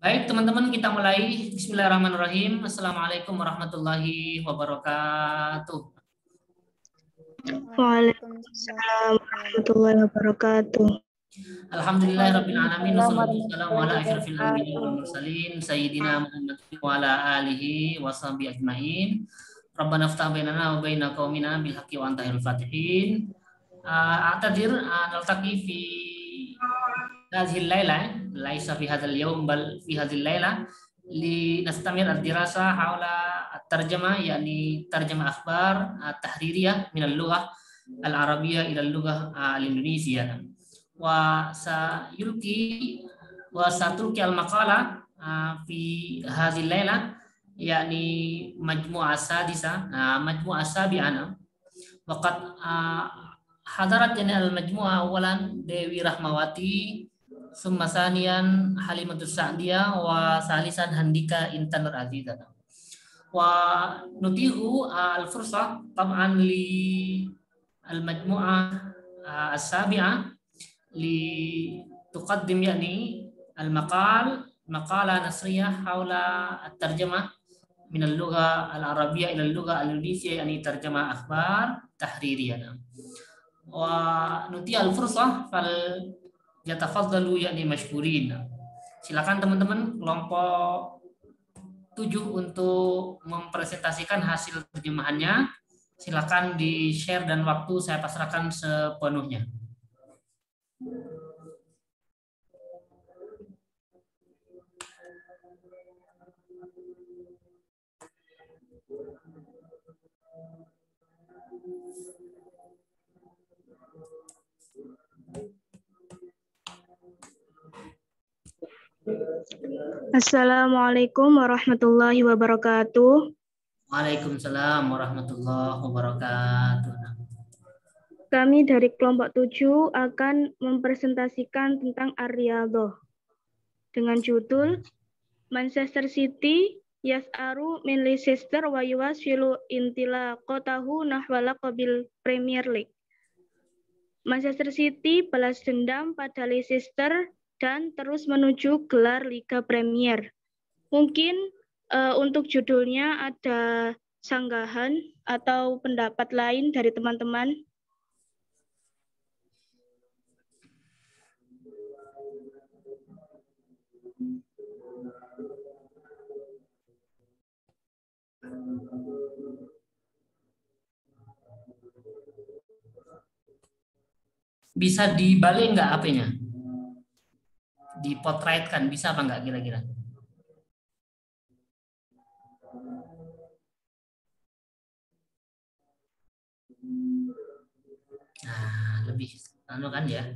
Baik, teman-teman, kita mulai. Bismillahirrahmanirrahim. Assalamualaikum warahmatullahi wabarakatuh. Waalaikumsalam warahmatullahi wabarakatuh. Alhamdulillahirabbil alamin wassalatu wassalamu ala Warahmatullahi asyrofil anbiya'i wal wabarakatuh. mursalin sayyidina Muhammad wa ala alihi washabihi ajmain. Rabbana iftah bainana wa baina qaumina bil haqqi wa anta khairul fatihin. A'tadir naltaqi fi hadhihi al-laila, laisa fi hadzal yawm bal fi hadhihi al-laila linastamir ad-dirasa haula at-tarjamah, yakni tarjamah akhbar at-tahririyah min al-lughah al-arabiyyah ila al-lughah al-indonesiyyah. Wa satulki al-maqala fi hadhihi al-laila, yakni majmu'ah sadisa, majmu'ah sabi'ana. Waqad hadarat jami' al-majmu'ah awalan Dewi Rahmawati, summa saniyan Halimatus Sa'diyah, wa salisan Handika Intan Nur Azizah. Wa nutihu al-fursah tab'an li al-majmu'ah as-sabi'ah li tuqaddim, yakni maqala nasriyah haula at-tarjamah min al-lugha al-arabiyyah ila al-lugha al-indonesiyyah, yakni tarjamah akhbar tahririyah. Wa nuti al-fursah fal yatafaddalu, yakni mashkurin. Silakan teman-teman kelompok 7 untuk mempresentasikan hasil terjemahannya. Silakan di-share dan waktu saya pasrahkan sepenuhnya. Assalamualaikum warahmatullahi wabarakatuh. Waalaikumsalam warahmatullahi wabarakatuh. Kami dari kelompok 7 akan mempresentasikan tentang Ar-Riyadhah dengan judul Manchester City yas'aru min Leicester wa yuwasilu intilaqatahu nahwa laqabil Premier League. Manchester City balas dendam pada Leicester dan terus menuju gelar Liga Premier. Mungkin untuk judulnya ada sanggahan atau pendapat lain dari teman-teman. Bisa dibalik nggak HP-nya? Dipotretkan, bisa apa nggak kira-kira? Nah, lebih kan ya.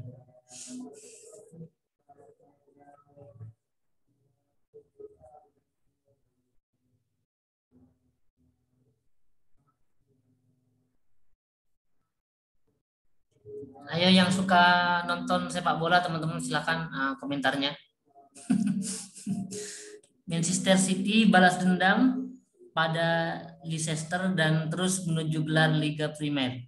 Ayo yang suka nonton sepak bola teman-teman silakan komentarnya. Manchester City balas dendam pada Leicester dan terus menuju gelar Liga Premier.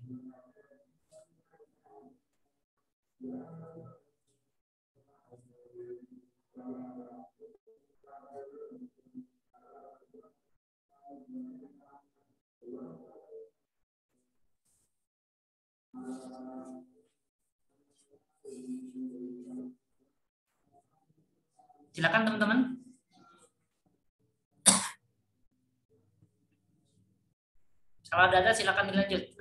Silakan teman-teman. Kalau ada silakan dilanjut.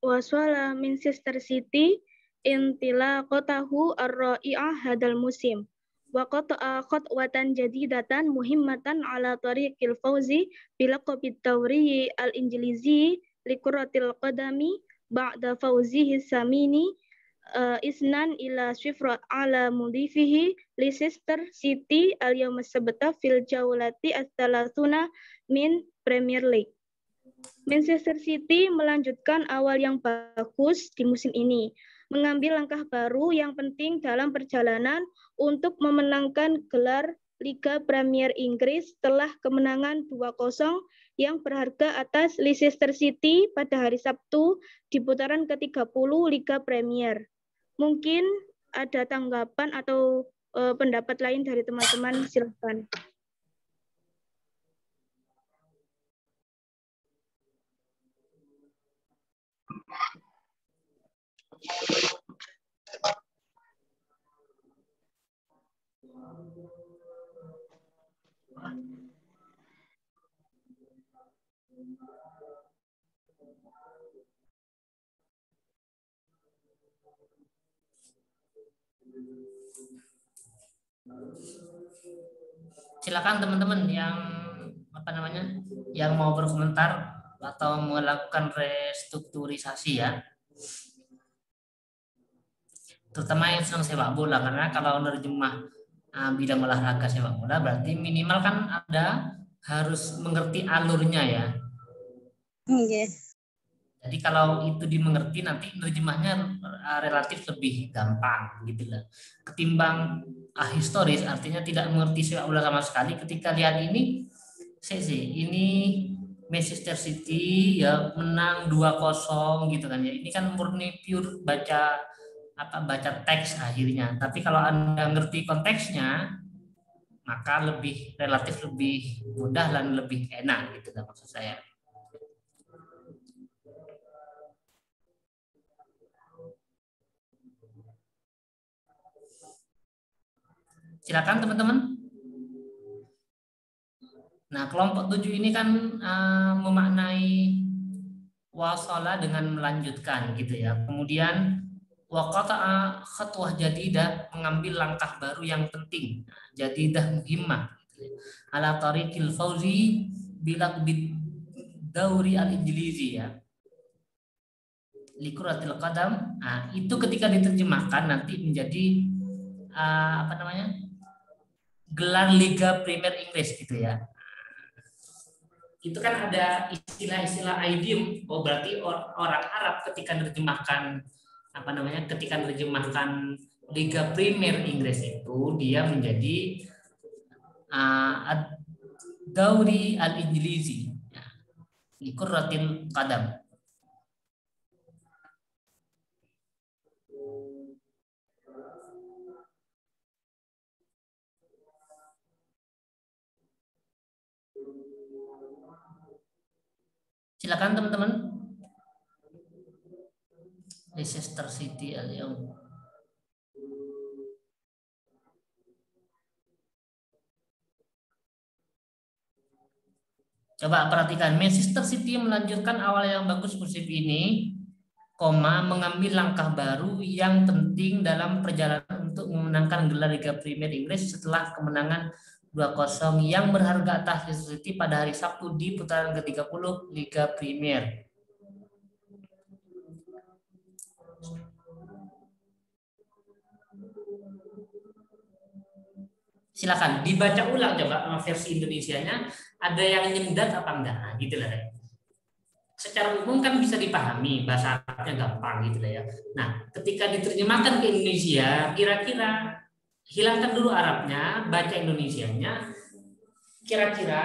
Waswala Manchester City intilaqatahu ar-ra'i'ah hadal musim. Wa qata'a khatwatan jadidatan muhimmatan ala tariqil fawzi bilaqabid dawri al-injilizi likurratil qadami ba'da fawzihi samini isnan ila syifra ala mudifihi Leicester City al-yawma sabta fil jawlati as-salasuna min Premier League. Manchester City melanjutkan awal yang bagus di musim ini, mengambil langkah baru yang penting dalam perjalanan untuk memenangkan gelar Liga Premier Inggris setelah kemenangan 2-0 yang berharga atas Leicester City pada hari Sabtu di putaran ke-30 Liga Premier. Mungkin ada tanggapan atau pendapat lain dari teman-teman, silakan. Silakan teman-teman yang yang mau berkomentar atau melakukan restrukturisasi ya, terutama yang senang sepak bola, karena kalau nerjemah bidang olahraga sepak bola berarti minimal kan ada harus mengerti alurnya ya. Yes. Jadi kalau itu dimengerti nanti nerjemahnya relatif lebih gampang gitu lah. Ketimbang historis, artinya tidak mengerti sepak bola sama sekali. Ketika lihat ini, ini Manchester City ya menang 2-0 gitu kan ya. Ini kan murni pure baca teks akhirnya. Tapi kalau Anda ngerti konteksnya, maka relatif lebih mudah dan lebih enak gitu lah maksud saya. Silakan teman-teman. Nah, kelompok 7 ini kan memaknai wasala dengan melanjutkan gitu ya. Kemudian waqata'a khatwah jadidah, mengambil langkah baru yang penting. Jadidah muhimmah gitu ya. Ala tariqil fauzi bilaq bidauri al-injilizi ya. Likuratil qadam. Nah, itu ketika diterjemahkan nanti menjadi gelar Liga Premier Inggris gitu ya. Itu kan ada istilah-istilah idiom. Oh, berarti orang Arab ketika menerjemahkan Liga Premier Inggris itu dia menjadi Dauri al-Injilizi. Likurratil qadam. Silakan teman-teman. Leicester City al-Yaum. Coba perhatikan, Manchester City melanjutkan awal yang bagus musim ini, mengambil langkah baru yang penting dalam perjalanan untuk memenangkan gelar Liga Premier Inggris setelah kemenangan 2-0 yang berharga atas Leicester City pada hari Sabtu di putaran ke-30 Liga Premier. Silakan dibaca ulang coba versi Indonesianya, ada yang nyendat apa enggak, gitu lah. Secara umum kan bisa dipahami, bahasa Arabnya gampang gitu lah ya. Nah, ketika diterjemahkan ke Indonesia, kira-kira hilangkan dulu Arabnya, baca Indonesianya, kira-kira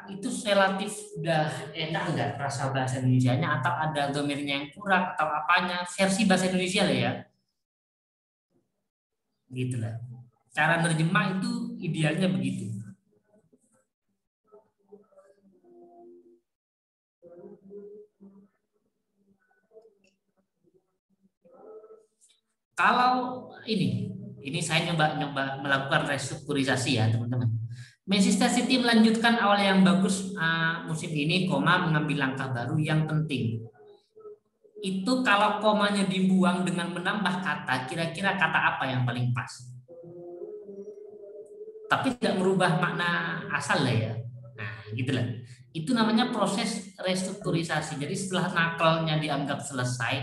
itu relatif udah enak enggak rasa bahasa Indonesianya, atau ada domirnya yang kurang atau apanya, versi bahasa Indonesia lah ya. Gitu lah. Cara nerjemah itu idealnya begitu. Kalau ini saya nyoba melakukan restrukturisasi ya teman-teman. Manchester City melanjutkan awal yang bagus musim ini, mengambil langkah baru yang penting. Itu kalau komanya dibuang dengan menambah kata, kira-kira kata apa yang paling pas? Tapi tidak merubah makna asal lah ya. Nah, gitulah. Itu namanya proses restrukturisasi. Jadi setelah nakalnya dianggap selesai,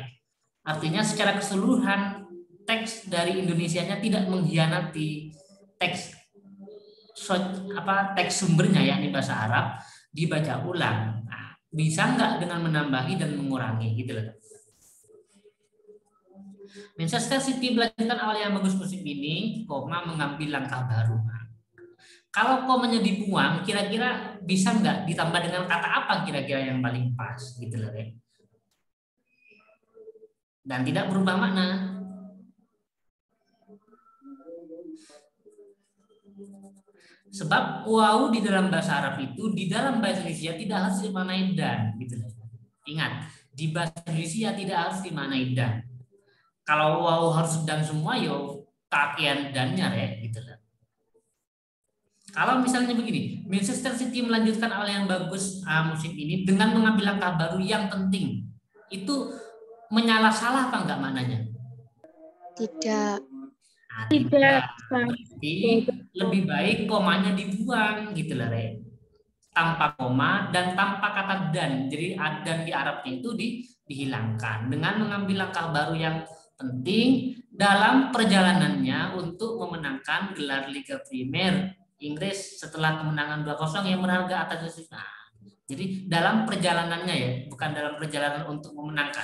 artinya secara keseluruhan teks dari Indonesianya tidak mengkhianati teks sumbernya yakni bahasa Arab, dibaca ulang. Nah, bisa nggak dengan menambahi dan mengurangi gitu loh. Manchester City melanjutkan awal yang bagus musim ini, mengambil langkah baru. Kalau komanya dibuang, kira-kira bisa nggak ditambah dengan kata apa kira-kira yang paling pas gitu loh, Rek. Dan tidak berubah makna. Sebab wawu di dalam bahasa Arab itu di dalam bahasa Indonesia tidak harus dimaknai dan gitu loh. Ingat, di bahasa Indonesia tidak harus dimaknai dan. Kalau wawu harus dan semua yo kakian dannya, Rek, gitu loh. Kalau misalnya begini, Manchester City melanjutkan hal yang bagus musim ini dengan mengambil langkah baru yang penting, itu menyalah-salah apa enggak maknanya? Tidak. Nah, tidak. Berarti lebih baik komanya dibuang gitu lah, Re. Tanpa koma dan tanpa kata dan. Jadi dan di Arabnya itu dihilangkan dengan mengambil langkah baru yang penting dalam perjalanannya untuk memenangkan gelar Liga Primer Inggris setelah kemenangan 2-0 yang berharga atas nah, jadi dalam perjalanannya ya, bukan dalam perjalanan untuk memenangkan.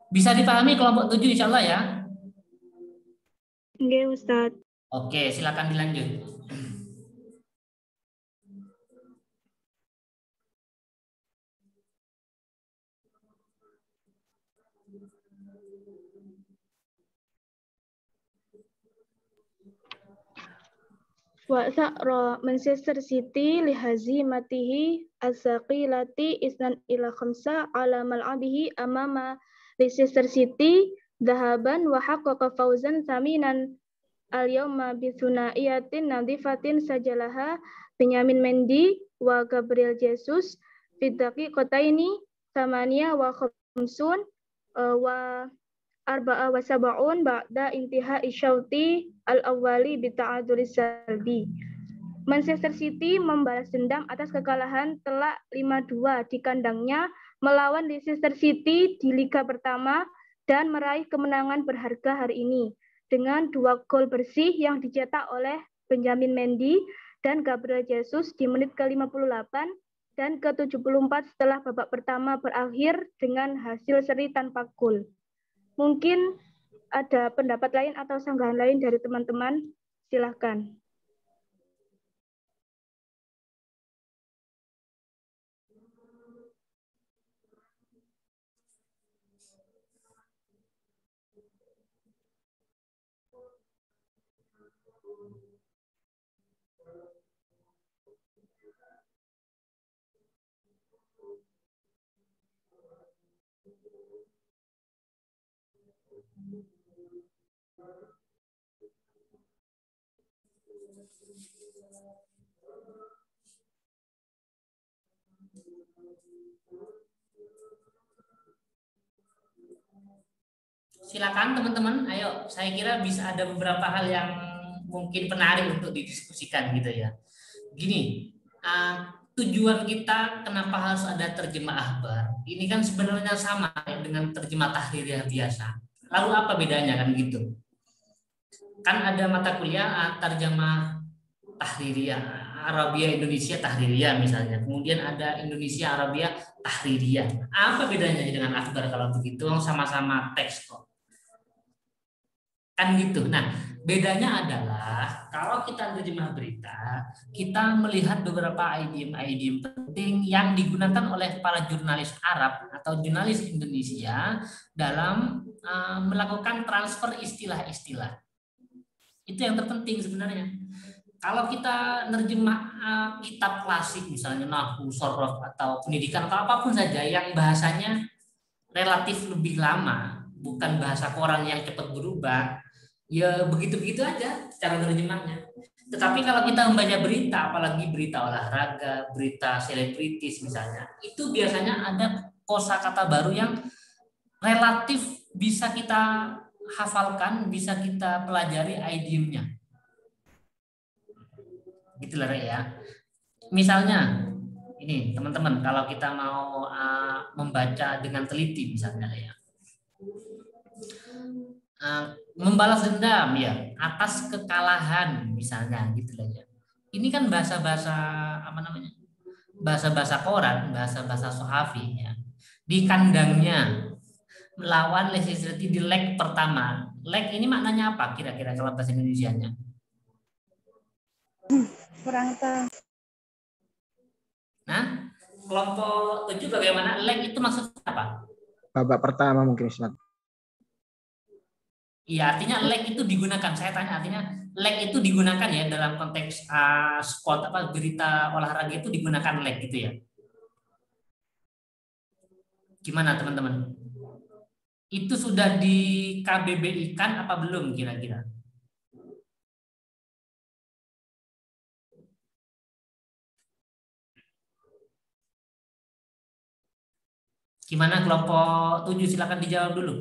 Bisa dipahami kelompok 7 insya Allah ya? Oke, Ustadz. Oke, silakan dilanjut. Wa sa'ra Manchester City lihazimatihi as-saqilati isnan ila khamsa ala mal'abihi amama Leicester City dhahaban wa haqqaqa fawzan thaminan al-yawma bi thunaiyatin nadhifatin sajalaha Benjamin Mendy wa Gabriel Jesus fi daqiqataini thamaniya wa khamsun wa arba'a wa sab'un ba'da intiha isyauti al-awwali bita'adulis salbi. Manchester City membalas dendam atas kekalahan telak 5-2 di kandangnya melawan Leicester City di Liga Pertama dan meraih kemenangan berharga hari ini dengan 2 gol bersih yang dicetak oleh Benjamin Mendy dan Gabriel Jesus di menit ke-58 dan ke-74 setelah babak pertama berakhir dengan hasil seri tanpa gol. Mungkin ada pendapat lain atau sanggahan lain dari teman-teman, silahkan. Silakan teman-teman, ayo, saya kira bisa ada beberapa hal yang mungkin menarik untuk didiskusikan gitu ya. Gini, tujuan kita kenapa harus ada terjemah akhbar? Ini kan sebenarnya sama dengan terjemah tahririyah biasa. Lalu apa bedanya kan gitu? Kan ada mata kuliah terjemah tahririyah, Arabia Indonesia tahririyah misalnya. Kemudian ada Indonesia Arabia tahririyah. Apa bedanya dengan akhbar kalau begitu? Sama-sama teks kok. Kan gitu. Nah, bedanya adalah kalau kita terjemah berita, kita melihat beberapa idiom-idiom penting yang digunakan oleh para jurnalis Arab atau jurnalis Indonesia dalam melakukan transfer istilah-istilah. Itu yang terpenting sebenarnya. Kalau kita nerjemah kitab klasik misalnya nahwu, shoroh atau pendidikan atau apapun saja yang bahasanya relatif lebih lama, bukan bahasa koran yang cepat berubah, ya begitu-begitu aja cara terjemahnya. Tetapi kalau kita membaca berita, apalagi berita olahraga, berita selebritis misalnya, itu biasanya ada kosakata baru yang relatif bisa kita hafalkan, bisa kita pelajari idiomnya. Gitulah ya. Misalnya ini teman-teman, kalau kita mau membaca dengan teliti misalnya ya, membalas dendam ya atas kekalahan misalnya gitu ya. Ini kan bahasa-bahasa apa namanya? Bahasa-bahasa koran, bahasa-bahasa sahafi ya. Di kandangnya melawan Leicester City di leg pertama. Leg ini maknanya apa kira-kira kalau bahasa Indonesianya? Kurang tahu. Nah, kelompok 7 bagaimana? Leg itu maksudnya apa? Babak pertama mungkin Ustaz. Iya, artinya leg itu digunakan. Saya tanya artinya leg itu digunakan ya dalam konteks sport apa berita olahraga itu digunakan leg gitu ya. Gimana teman-teman? Itu sudah di KBBI-kan apa belum kira-kira? Gimana kelompok 7? Silakan dijawab dulu.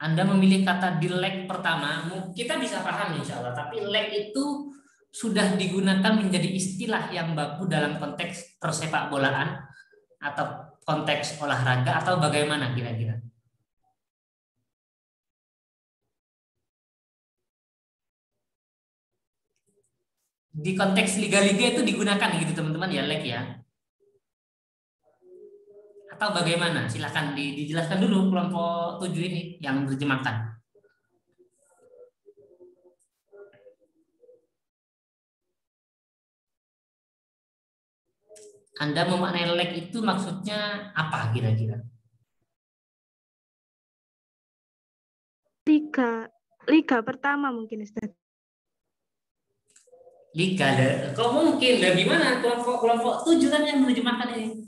Anda memilih kata di leg pertama, kita bisa paham insya Allah. Tapi leg itu sudah digunakan menjadi istilah yang baku dalam konteks persepak bolaan atau konteks olahraga atau bagaimana kira-kira? Di konteks liga-liga itu digunakan gitu teman-teman ya leg ya? Atau bagaimana? Silahkan dijelaskan dulu kelompok 7 ini yang menerjemahkan. Anda memaknai leg itu maksudnya apa kira-kira? Liga pertama mungkin Ustaz. Liga, kok mungkin? Dan gimana kelompok 7 kan yang menerjemahkan ini?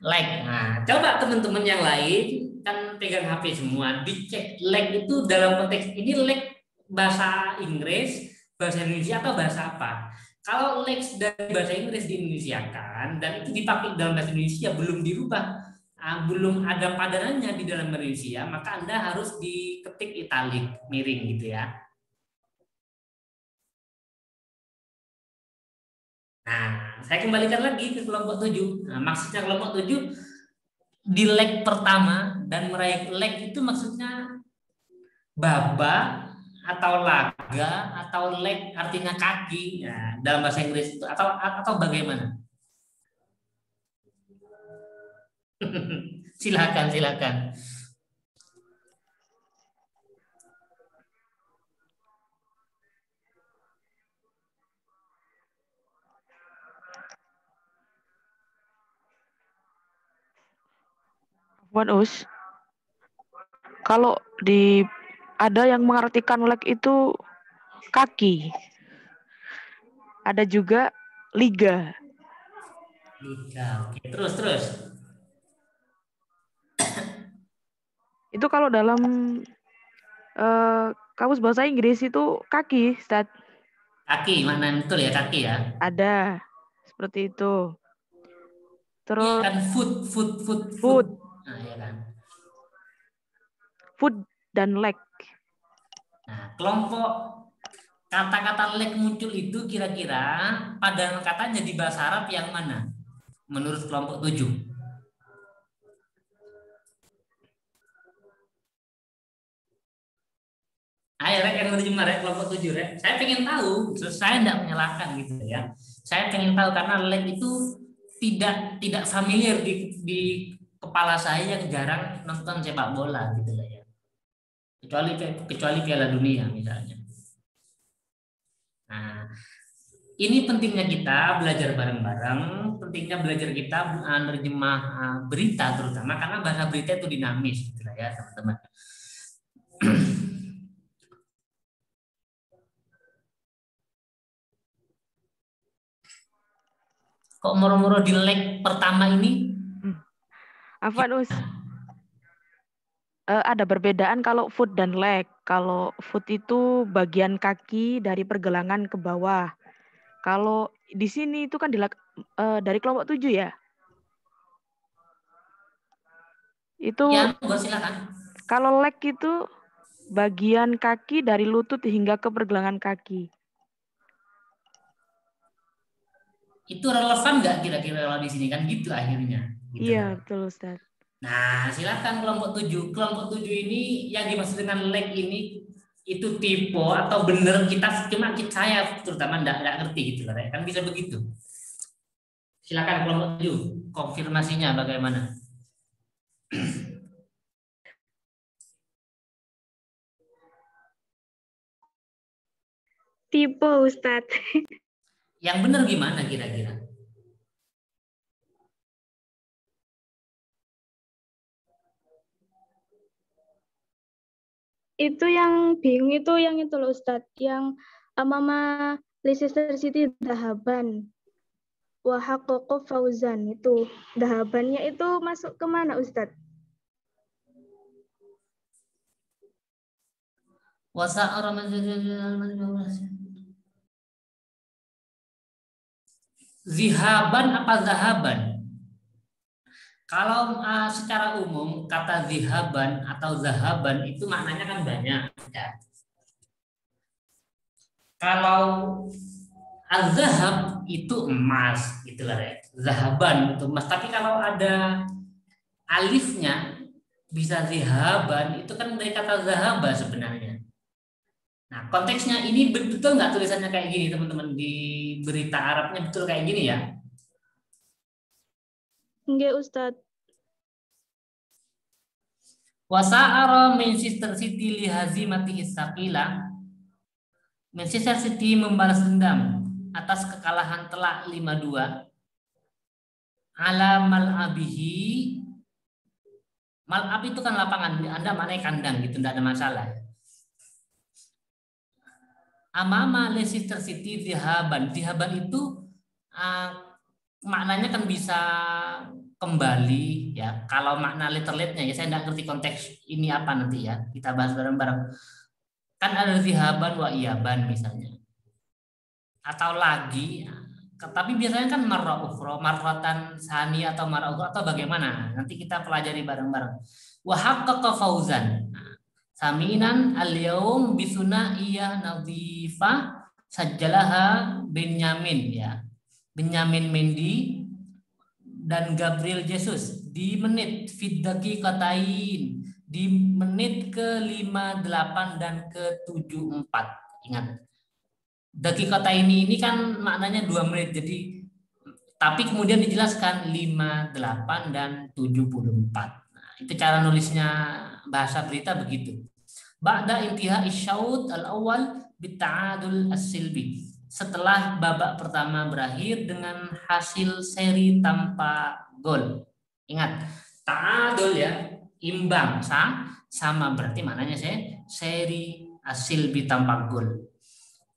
Leg. Nah, coba teman-teman yang lain kan pegang HP semua, dicek leg itu dalam konteks ini leg bahasa Inggris, bahasa Indonesia atau bahasa apa? Kalau leg dari bahasa Inggris di Indonesia kan dan itu dipakai dalam bahasa Indonesia belum dirubah, belum ada padanannya di dalam Indonesia, maka Anda harus diketik italik miring gitu ya. Nah, saya kembalikan lagi ke kelompok 7. Nah, maksudnya kelompok 7 di leg pertama dan meraih leg itu maksudnya babak atau laga atau leg artinya kaki ya, dalam bahasa Inggris itu atau bagaimana? Silakan. Kalau ada yang mengartikan leg itu kaki. Ada juga liga. Liga. Oke, terus. Itu kalau dalam kamus bahasa Inggris itu kaki, Ustaz. Kaki, mana betul ya kaki ya? Ada. Seperti itu. Terus ya kan foot. Nah, ya kan. Foot dan leg. Nah, kelompok kata-kata leg muncul itu kira-kira padanan katanya di bahasa Arab yang mana? Menurut kelompok 7. Ayo Rek yang menerjemah Rek kelompok 7 Rek. Saya pengen tahu, saya tidak menyalahkan gitu ya. Saya pengen tahu karena leg itu tidak familiar di kepala saya yang jarang nonton sepak bola gitu lah ya. Kecuali Piala Dunia misalnya. Nah, ini pentingnya kita belajar bareng-bareng, pentingnya belajar kita menerjemah berita terutama karena bahasa berita itu dinamis gitu lah ya teman-teman. Kok moro-moro di leg pertama ini? Afwan Us. Ada perbedaan kalau foot dan leg. Kalau foot itu bagian kaki dari pergelangan ke bawah. Kalau di sini itu kan dari kelompok 7 ya. Itu ya, silakan. Kalau leg itu bagian kaki dari lutut hingga ke pergelangan kaki. Itu relevan nggak kira-kira kalau di sini kan gitu akhirnya? Gitu Iya, kan? betul Ustaz. Nah, silakan kelompok 7. Kelompok 7 ini yang dimaksud dengan leg ini itu tipe atau bener saya terutama enggak ngerti gitu kan bisa begitu. Silakan kelompok 7 konfirmasinya bagaimana? Tipe Ustadz. Yang benar gimana kira-kira? Itu yang bingung itu yang itu loh Ustadz. Yang Mama Leicester City Dahaban. Wahakoko Fauzan itu. Dahabannya itu masuk ke mana Ustadz? Wasa'ara zihaban apa zahaban? Kalau secara umum kata zihaban atau zahaban itu maknanya kan banyak. Ya. Kalau az-zahab itu emas, gitulah ya. Zahaban itu emas. Tapi kalau ada alifnya bisa zihaban itu kan dari kata zahaba sebenarnya. Nah konteksnya ini betul nggak tulisannya kayak gini teman-teman di berita Arabnya betul kayak gini ya? Enggak Ustadz. Wasa'ara Manchester City lihazimatihi saqila. Manchester City membalas dendam atas kekalahan telak 5-2 ala mal'abihi. Mal'ab itu kan lapangan, Anda maknanya kandang gitu, tidak ada masalah. Amama Leicester City zihaban. Zihaban itu maknanya kan bisa kembali ya. Kalau makna literate-nya ya saya tidak ngerti konteks ini apa nanti ya. Kita bahas bareng-bareng. Kan ada zihaban wa iyaban misalnya. Atau lagi, tapi biasanya kan marra ukhra, marratan sani atau marra ukhra atau bagaimana? Nanti kita pelajari bareng-bareng. Wa haqqaqa fauzan. Saminan al-yaum bisuna iya nadhifa sajjalaha Benyamin ya. Benyamin Mendy dan Gabriel Jesus di menit fiddaki katain di menit ke-58 dan ke-74. Ingat. Dakikata ini kan maknanya 2 menit. Jadi tapi kemudian dijelaskan 58 dan 74. Nah, itu cara nulisnya bahasa berita begitu. Ba'da intiha isyaut al-awwal bita'adul as-silbi. Setelah babak pertama berakhir dengan hasil seri tanpa gol. Ingat, ta'adul ya, imbang sama berarti maknanya seri as-silbi tanpa gol.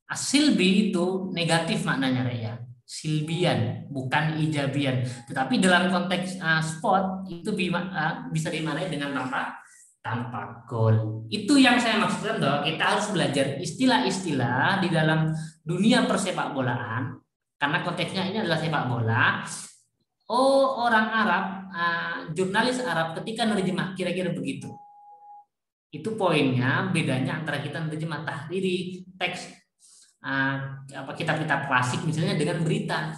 As-silbi itu negatif maknanya ya. Silbian, bukan ijabian. Tetapi dalam konteks sport itu bisa dimaknai dengan tanpa gol. Itu yang saya maksudkan bahwa kita harus belajar istilah-istilah di dalam dunia persepak bolaan karena konteksnya ini adalah sepak bola. Oh, orang Arab, jurnalis Arab ketika menerjemah kira-kira begitu. Itu poinnya, bedanya antara kita menerjemah tahriri teks kitab-kitab klasik misalnya dengan berita.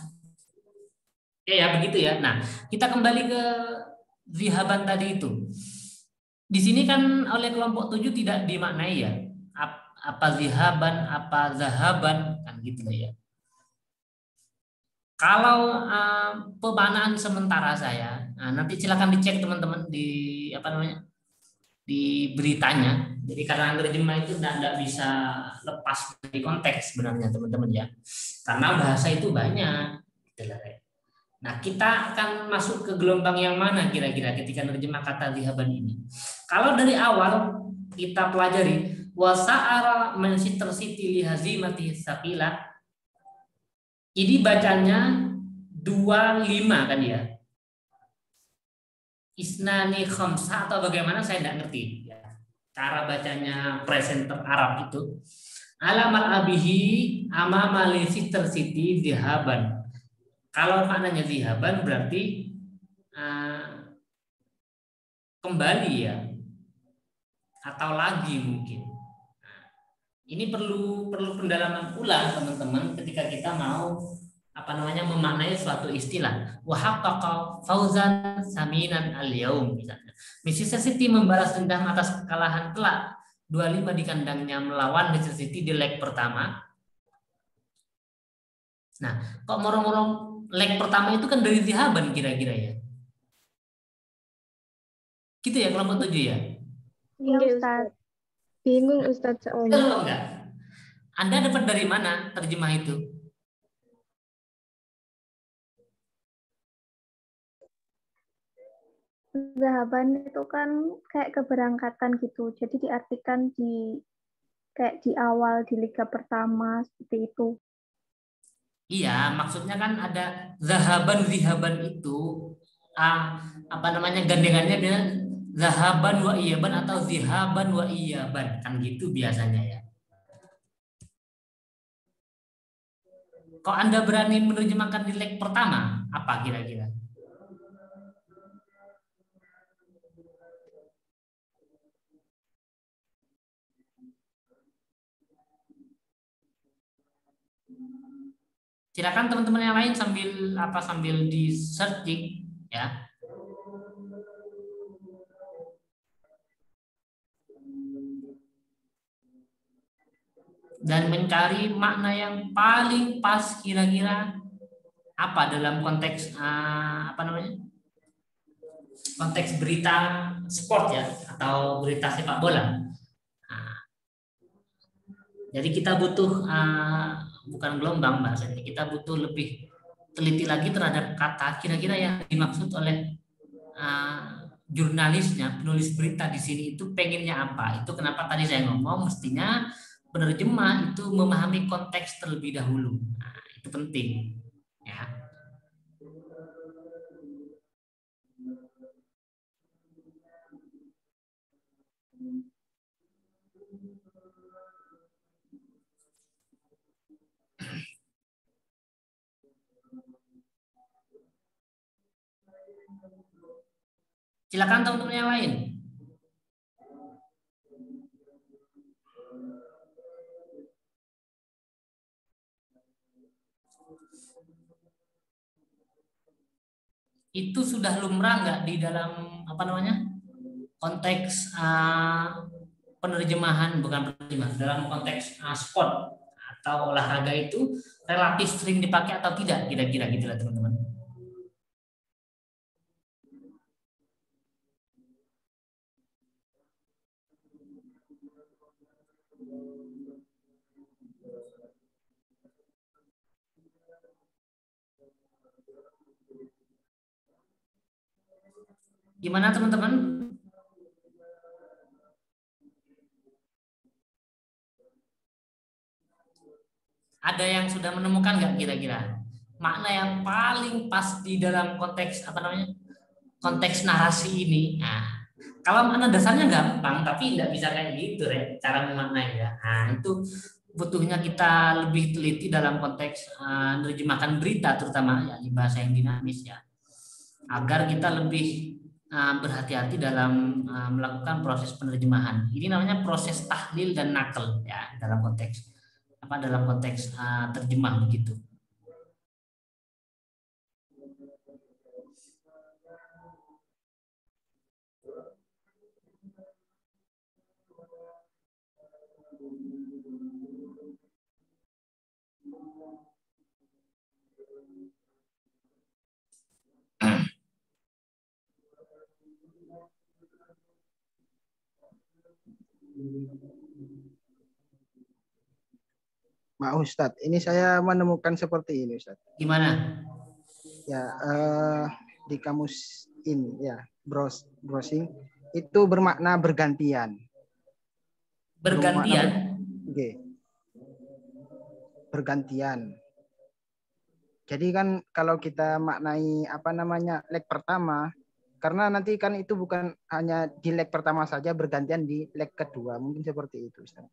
Ya begitu ya. Nah, kita kembali ke zihaban tadi itu. Di sini kan oleh kelompok 7 tidak dimaknai ya. Apa zihaban, apa zahaban kan gitu ya. Kalau pemaknaan sementara saya, nanti silakan dicek teman-teman di di beritanya. Jadi karena terjemah itu tidak bisa lepas dari konteks sebenarnya teman-teman ya. Karena bahasa itu banyak. Nah kita akan masuk ke gelombang yang mana kira-kira ketika menerjemah kata zihaban ini. Kalau dari awal kita pelajari wasa'ara Manchester City lihazimati saqila. Ini bacanya 25 kan ya. Isnani khamsa atau bagaimana saya tidak ngerti ya. Cara bacanya presenter Arab itu alamat abihi amama Leicester City zihaban. Kalau maknanya zihaban berarti kembali ya atau lagi mungkin. Ini perlu pendalaman ulang teman-teman ketika kita mau memaknai suatu istilah. Wa haqqaqa fauzan saminan al-yaum misalnya. Manchester City membalas dendam atas kekalahan telak 2-5 di kandangnya melawan Manchester City di leg pertama. Nah, kok morong-morong leg pertama itu kan dari zihaban kira-kira ya? Gitu ya kelompok 7 ya? Iya Ustaz. Bingung Ustaz soalnya. Betul enggak? Anda dapat dari mana terjemah itu? Zahaban itu kan kayak keberangkatan gitu. Jadi diartikan kayak di awal di liga pertama seperti itu. Iya, maksudnya kan ada zahaban itu ah, apa namanya gandengannya dengan zahaban wa iyaban atau zihaban wa iyaban kan gitu biasanya ya. Kok Anda berani menerjemahkan di leg pertama? Apa kira-kira? Silakan teman-teman yang lain sambil di searching ya. Dan mencari makna yang paling pas kira-kira apa dalam konteks apa namanya? Konteks berita sport ya atau berita sepak bola. Nah, jadi kita butuh bukan gelombang bahasanya, kita butuh lebih teliti lagi terhadap kata kira-kira yang dimaksud oleh jurnalisnya, penulis berita di sini itu pengennya apa. Itu kenapa tadi saya ngomong mestinya penerjemah itu memahami konteks terlebih dahulu. Nah, itu penting ya. Silakan teman-teman yang lain. Itu sudah lumrah nggak di dalam apa namanya konteks penerjemahan, bukan penerjemahan, dalam konteks sport atau olahraga itu relatif sering dipakai atau tidak kira-kira gitulah teman-teman. Gimana teman-teman? Ada yang sudah menemukan nggak kira-kira makna yang paling pas di dalam konteks apa namanya konteks narasi ini? Nah, kalau makna dasarnya gampang, tapi nggak bisa kayak gitu ya cara memaknainya. Nah, itu butuhnya kita lebih teliti dalam konteks menerjemahkan berita, terutama ya di bahasa yang dinamis ya, agar kita lebih berhati-hati dalam melakukan proses penerjemahan. Ini namanya proses tahlil dan nakal ya dalam konteks terjemah begitu. Maaf Ustadz, ini saya menemukan seperti ini Ustadz. Gimana? Ya, di kamus ya, browsing itu bermakna bergantian. Bergantian? Bergantian. Jadi kan kalau kita maknai apa namanya leg pertama, karena nanti kan itu bukan hanya di leg pertama saja, bergantian di leg kedua, mungkin seperti itu Ustaz.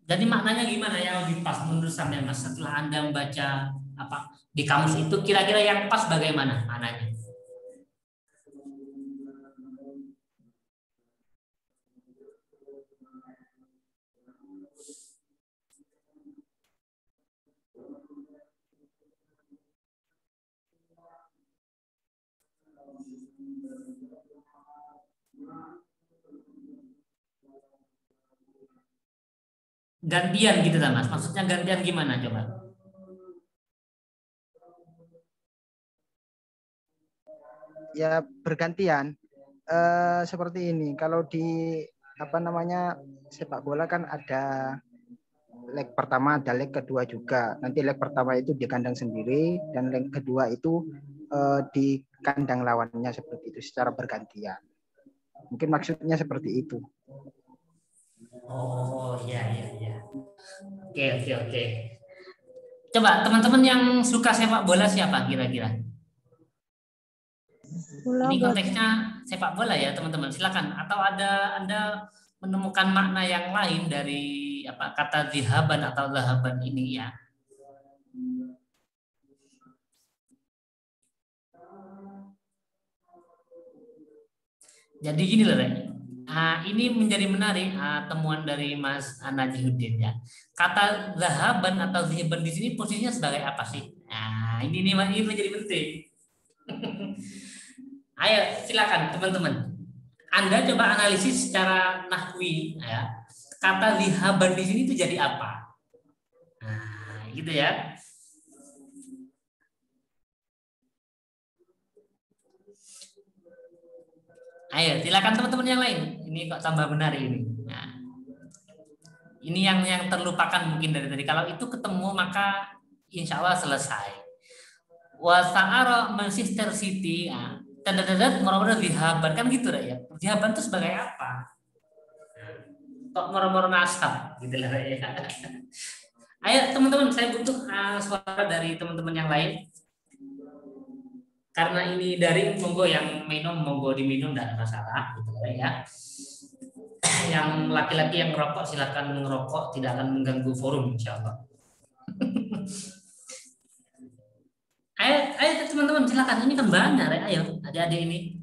Jadi maknanya gimana yang lebih pas menurut sampean Mas setelah Anda membaca apa di kamus itu kira-kira yang pas bagaimana maknanya? Gantian gitu kan Mas. Maksudnya gantian gimana coba? Ya bergantian seperti ini. Kalau di apa namanya sepak bola kan ada leg pertama ada leg kedua juga. Nanti leg pertama itu di kandang sendiri dan leg kedua itu di kandang lawannya seperti itu secara bergantian. Mungkin maksudnya seperti itu. Oh, iya, iya, iya. Oke, oke, oke. Coba teman-teman yang suka sepak bola siapa kira-kira? Ini konteksnya sepak bola ya, teman-teman. Silakan. Atau ada Anda menemukan makna yang lain dari apa kata zihaban atau zahaban ini ya? Jadi gini loh, Rek. Ini menjadi menarik temuan dari Mas Najihuddin ya. Kata zahaban atau zihaban di sini posisinya sebagai apa sih? Nah, ini menjadi penting. Ayo, silakan teman-teman. Anda coba analisis secara nahwi ya. Kata zihaban di sini itu jadi apa? Nah, gitu ya. Ayo, silakan teman-teman yang lain. Ini kok tambah benar ini. Nah, ini yang terlupakan mungkin dari tadi. Kalau itu ketemu maka insya Allah selesai. Wasa'ara Manchester City. Tanda-tanda moro-moro zihaban kan gitu ya. Zihaban itu sebagai apa? Kok moro-moro nasab gitu lah ya. Ayo teman-teman, saya butuh suara dari teman-teman yang lain. Karena ini dari monggo yang minum monggo diminum, tidak ada masalah gitu ya. Yang laki-laki yang ngerokok silakan ngerokok, tidak akan mengganggu forum insyaallah. Ayo teman-teman silakan, ini kan banyak ya. Ayo adik-adik ini.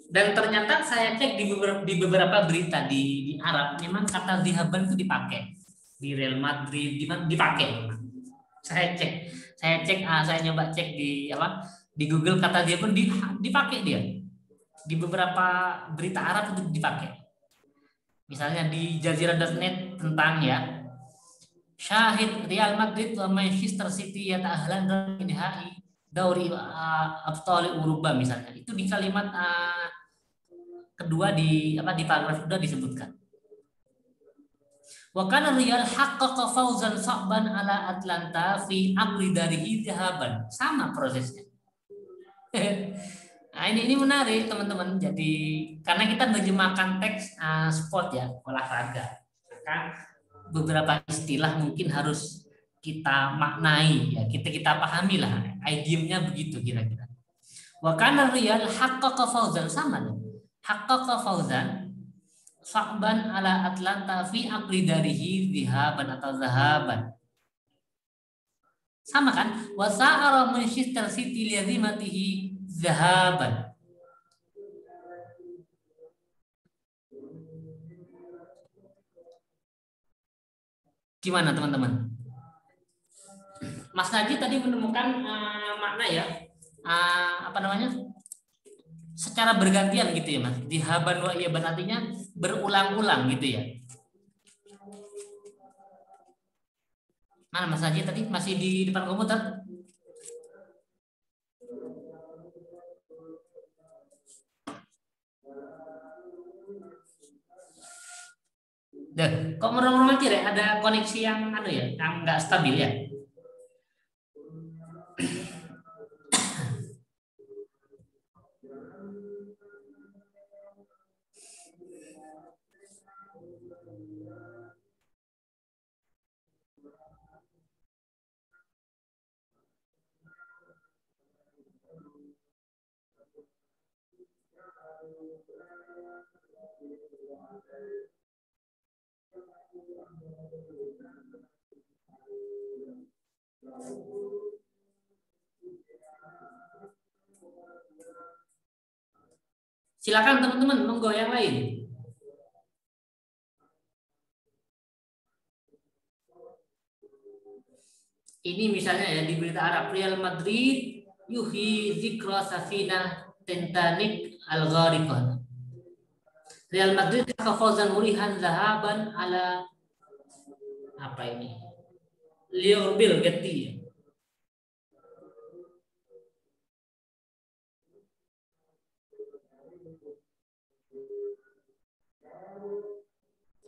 Dan ternyata saya cek di beberapa berita di Arab memang kata zihaban itu dipakai. Di Real Madrid dipakai. Saya nyoba cek di di Google kata dia pun dipakai dia di beberapa berita Arab itu dipakai. Misalnya di Jazirah.net tentang ya syahid Real Madrid wa Manchester City yata'ahlan nihai Dauri Abtali Uruba misalnya itu di kalimat kedua di paragraf kedua disebutkan. Wa kana Real haqqaqa fawzan sa'ban ala Atlanta fi aqli dari dhahaban. Sama prosesnya. Nah, ini menarik teman-teman. Jadi karena kita menerjemahkan teks sport ya, olahraga. Maka beberapa istilah mungkin harus kita maknai ya, kita pahami lah. Idiomnya begitu kira-kira. Wa kana Real haqqaqa fawzan sama dong. Haqqaqa fawzan Sa'ban ala Atlanta fi aqli darihi zihaban atau zahaban. Sama kan? Wa sa'ara Manchester City liazimatihi zahaban. Gimana teman-teman? Mas Najib tadi menemukan makna ya. Secara bergantian gitu ya Mas. Zihaban wa iyaban artinya berulang-ulang gitu ya. Mana Mas Najib tadi masih di depan komputer? Kok merem-merem mati ya? Ada koneksi yang yang nggak stabil ya? Silakan teman-teman, monggo yang lain. Ini misalnya ya di berita Arab, Real Madrid yuhi zikra safinah Titanic al-ghariqah. Real Madrid kafazan murihan zahaban ala apa ini? Liverpool Getty.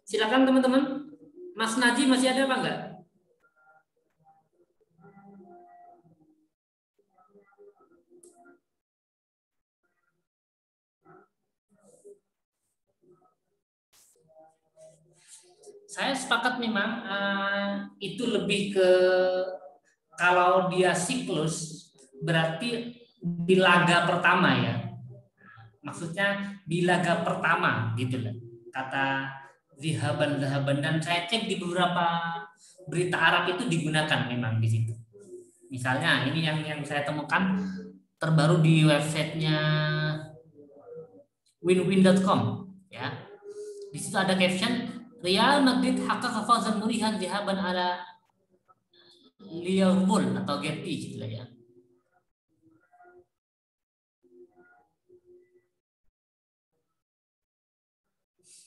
Silakan teman-teman. Mas Naji masih ada apa enggak? Saya sepakat memang itu lebih ke kalau dia siklus berarti di laga pertama ya. Maksudnya di laga pertama gitu loh. Kata zihaban dan saya cek di beberapa berita Arab itu digunakan memang di situ. Misalnya ini yang saya temukan terbaru di websitenya winwin.com ya. Di situ ada caption Real Madrid haqqaqa fawzan murihan zihaban ala Liverpool atau Getty gitu lah ya.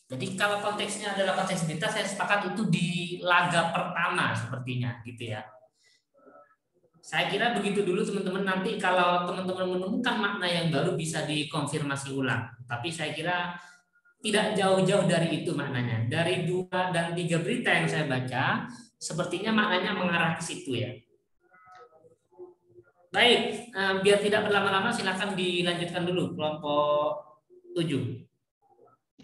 Jadi kalau konteksnya adalah konteks berita, saya sepakat itu di laga pertama sepertinya gitu ya. Saya kira begitu dulu teman-teman, nanti kalau teman-teman menemukan makna yang baru bisa dikonfirmasi ulang. Tapi saya kira tidak jauh-jauh dari itu maknanya. Dari 2 dan 3 berita yang saya baca, sepertinya maknanya mengarah ke situ ya. Baik, biar tidak berlama-lama silakan dilanjutkan dulu kelompok 7.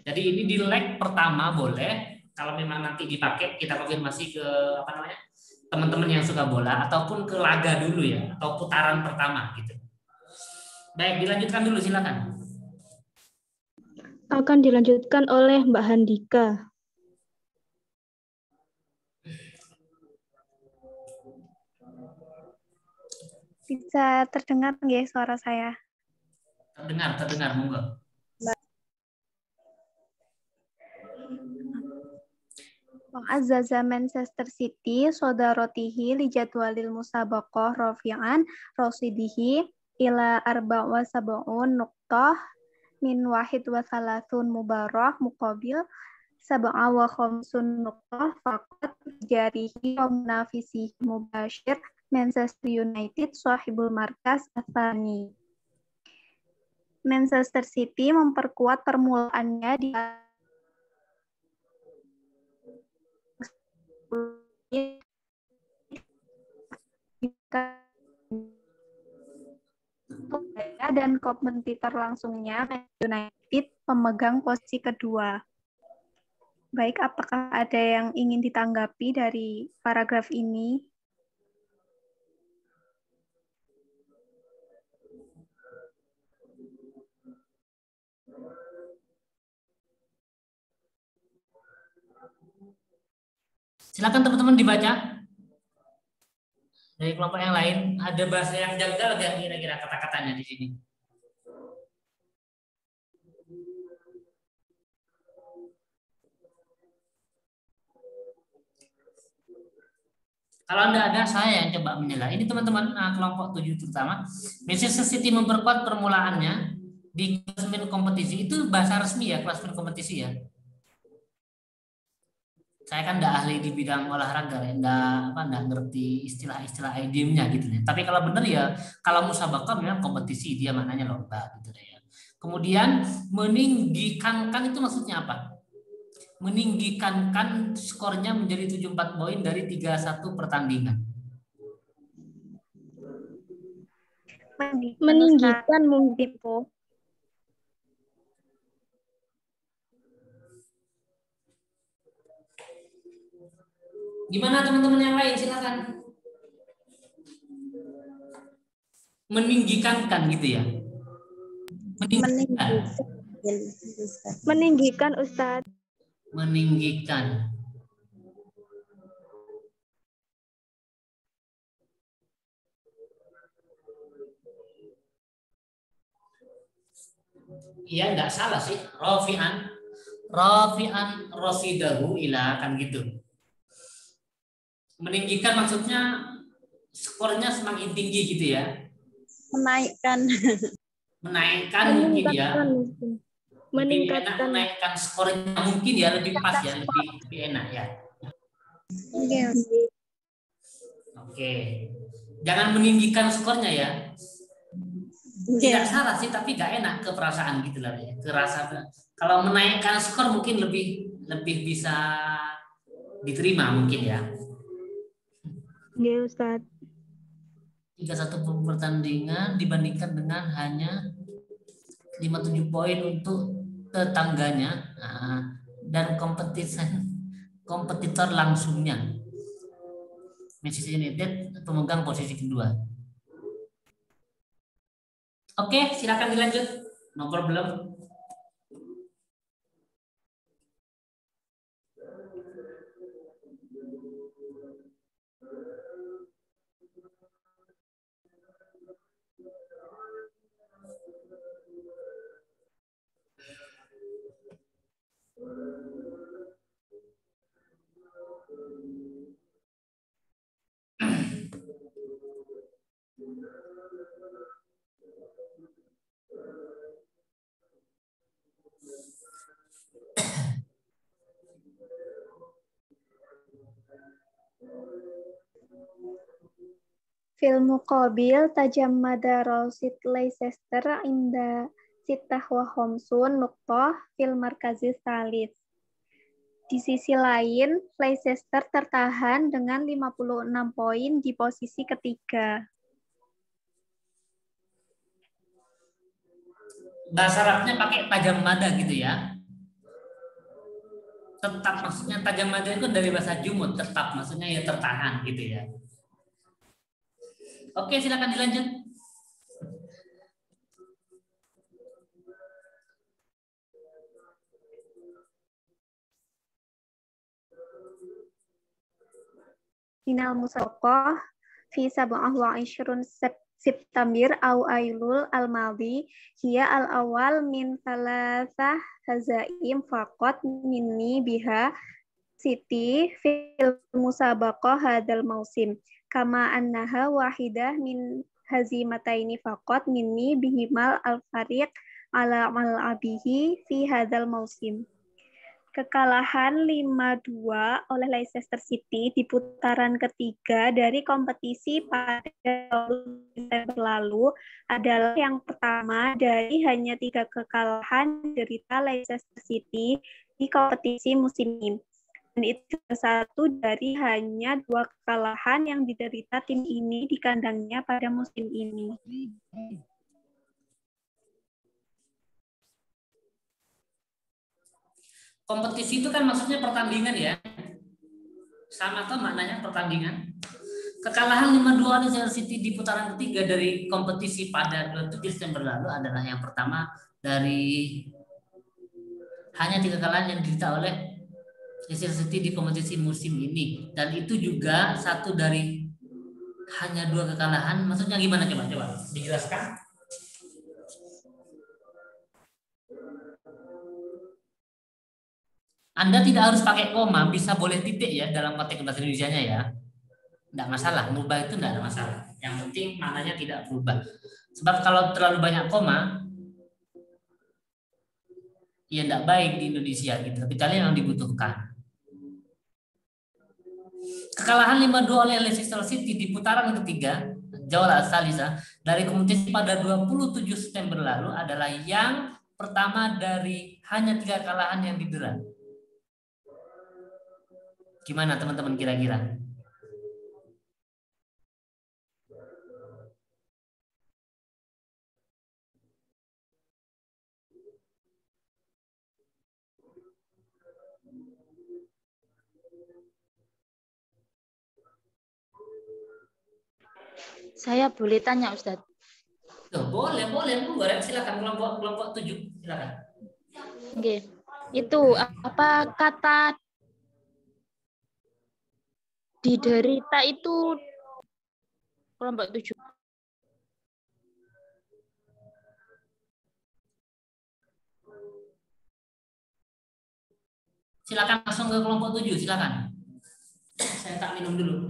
Jadi ini di leg pertama boleh, kalau memang nanti dipakai kita konfirmasi ke teman-teman yang suka bola ataupun ke laga dulu ya, atau putaran pertama gitu. Baik, dilanjutkan dulu silakan. Akan dilanjutkan oleh Mbak Handika. Bisa terdengar nggak suara saya? Terdengar, monggo. Azzaza Manchester City sodarotihi li jadwalil musabaqah rafi'an rasidihi ila 74 nuqtah min 31 mubarah muqabil 57 nuqtah faqat jarihi wa munafisihi mubashir Manchester United sahibul markas atsani. Manchester City memperkuat permulaannya di dan kompetitor langsungnya United pemegang posisi kedua. Baik, apakah ada yang ingin ditanggapi dari paragraf ini? Silakan teman-teman dibaca. Dari kelompok yang lain, ada bahasa yang janggal nggak kira-kira kata-katanya di sini? Kalau Anda ada, saya yang coba menilai. Ini teman-teman kelompok 7 terutama. Manchester City memperkuat permulaannya di klasemen kompetisi. Itu bahasa resmi ya, klasemen kompetisi ya. Saya kan enggak ahli di bidang olahraga ya, enggak ngerti istilah-istilah idiomnya gitu ya. Tapi kalau benar ya, kalau musabaqah memang kompetisi, dia maknanya lomba gitu ya. Kemudian meninggikan itu maksudnya apa? Meninggikan skornya menjadi 74 poin dari 31 pertandingan. Meninggikan mungkin po. Gimana teman-teman yang lain, silakan. Meninggikan gitu ya. Meninggikan Ustadz. Meninggikan. Iya, enggak salah sih. Rafi'an rasidahu ila kan gitu. Meninggikan maksudnya skornya semakin tinggi gitu ya. Menaikkan Mungkin ya. Meningkatkan. Menaikkan skornya mungkin ya, lebih pas ya, lebih enak ya. Oke. Jangan meninggikan skornya ya. Tidak salah sih, tapi gak enak ke perasaan gitu lah ya. Kalau menaikkan skor mungkin lebih bisa diterima mungkin ya. Nggih, Ustadz. 31 pertandingan dibandingkan dengan hanya 57 poin untuk tetangganya. Nah, dan kompetitor langsungnya. Manchester United pemegang posisi kedua. Oke, silakan dilanjut. No problem. Fil muqabil tajammada Rashid Leicester inda sittah wa khamsun nuqtah fil markazis salis. Di sisi lain, Leicester tertahan dengan 56 poin di posisi ketiga. Bahasa Arabnya pakai tajam mada gitu ya. Tetap maksudnya tajam mada itu dari bahasa jumud, tetap maksudnya ya tertahan gitu ya. Oke, silakan dilanjut. Minal musabaqah fi sab'ah wa ishrun September au Ailul al-Madi hiya al-awal min thalathah hazaim faqat minni biha Siti fil musabaqah hadal mausim kama annaha wahidah min hazimataini faqat minni bihimal al-fariq ala mal'abihi fi hadal mausim. Kekalahan 5-2 oleh Leicester City di putaran ketiga dari kompetisi pada Desember lalu adalah yang pertama dari hanya 3 kekalahan derita Leicester City di kompetisi musim ini. Dan itu satu dari hanya 2 kekalahan yang diderita tim ini di kandangnya pada musim ini. Kompetisi itu kan maksudnya pertandingan ya. Sama tuh maknanya pertandingan. Kekalahan 5-2 oleh Leicester City di putaran ketiga dari kompetisi pada 27 Desember lalu adalah yang pertama dari hanya 3 kekalahan yang diderita oleh Leicester City di kompetisi musim ini. Dan itu juga satu dari hanya 2 kekalahan. Maksudnya gimana coba dijelaskan? Anda tidak harus pakai koma, bisa boleh titik ya dalam konteks bahasa Indonesianya ya. Tidak masalah, merubah itu tidak ada masalah. Yang penting maknanya tidak berubah. Sebab kalau terlalu banyak koma, ya tidak baik di Indonesia gitu. Kecuali yang dibutuhkan. Kekalahan 5-2 oleh Leicester City di putaran ketiga, Jawala Salisa, dari kompetisi pada 27 September lalu adalah yang pertama dari hanya 3 kekalahan yang didera. Gimana teman-teman kira-kira? Saya boleh tanya, Ustadz? Boleh, silakan kelompok 7, silakan. Oke. Itu apa kata diderita itu kelompok 7? Silakan langsung ke kelompok 7, silakan. Saya tak minum dulu.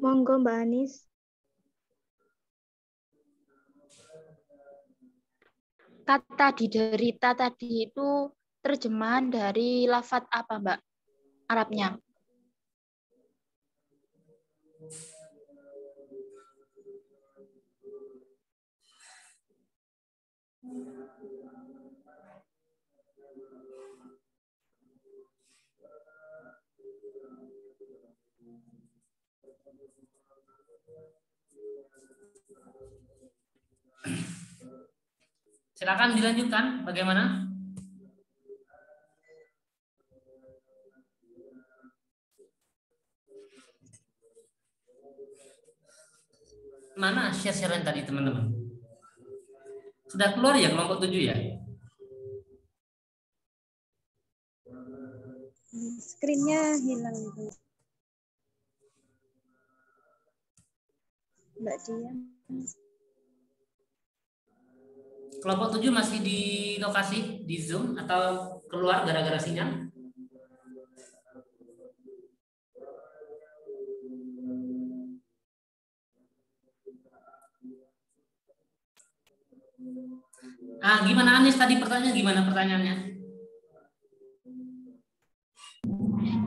Monggo Mbak Anis. kata diderita tadi itu terjemahan dari lafadz apa, Mbak? Arabnya. Silakan dilanjutkan, bagaimana? Mana share-sharean tadi teman-teman? Sudah keluar ya kelompok 7 ya? Screen-nya hilang. Mbak Dian. Kelompok 7 masih di lokasi di Zoom atau keluar gara-gara sinyal? Gimana Anis tadi pertanyaannya gimana pertanyaannya?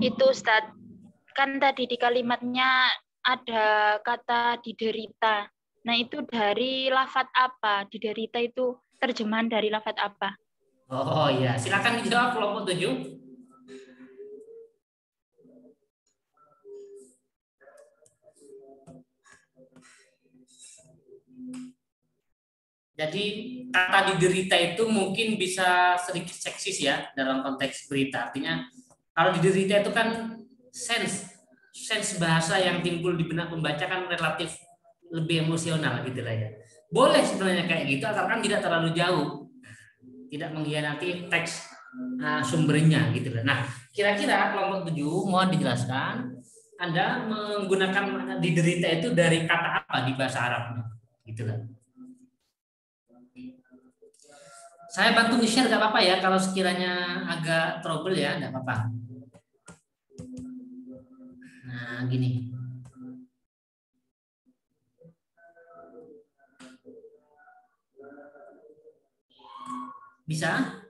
Itu Ustadz, kan tadi di kalimatnya ada kata diderita. Nah itu dari lafadz apa? Diderita itu terjemahan dari lafadz apa? Oh iya, silakan dijawab kelompok 7. Jadi kata diderita itu mungkin bisa sedikit seksis ya dalam konteks berita. Artinya kalau diderita itu kan sense bahasa yang timbul di benak pembaca kan relatif lebih emosional gitu lah ya. Boleh sebenarnya kayak gitu asalkan tidak terlalu jauh, tidak mengkhianati teks sumbernya gitu lah. Nah, kira-kira kelompok 7 mohon dijelaskan Anda menggunakan makna diderita itu dari kata apa di bahasa Arabnya gitu lah. Saya bantu nge-share gak apa-apa ya kalau sekiranya agak trouble ya, gak apa-apa. Nah, gini. Bisa?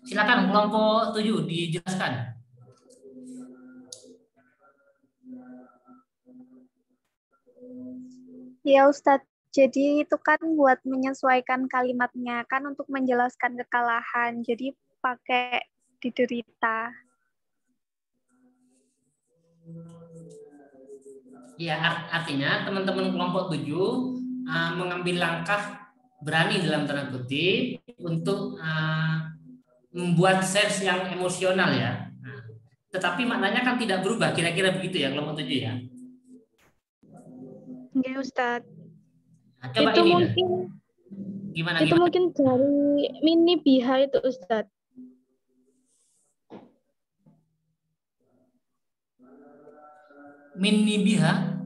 Silakan kelompok 7 dijelaskan. Ya Ustadz, jadi itu kan buat menyesuaikan kalimatnya kan untuk menjelaskan kekalahan. Jadi pakai diderita. Ya, artinya teman-teman kelompok 7 mengambil langkah berani dalam tanda kutip untuk membuat sense yang emosional ya. Tetapi maknanya kan tidak berubah, kira-kira begitu ya kelompok 7 ya. Oke, Ustadz. Nah, coba itu ini mungkin gimana? Mungkin dari mini biha itu Ustadz. Mini biha?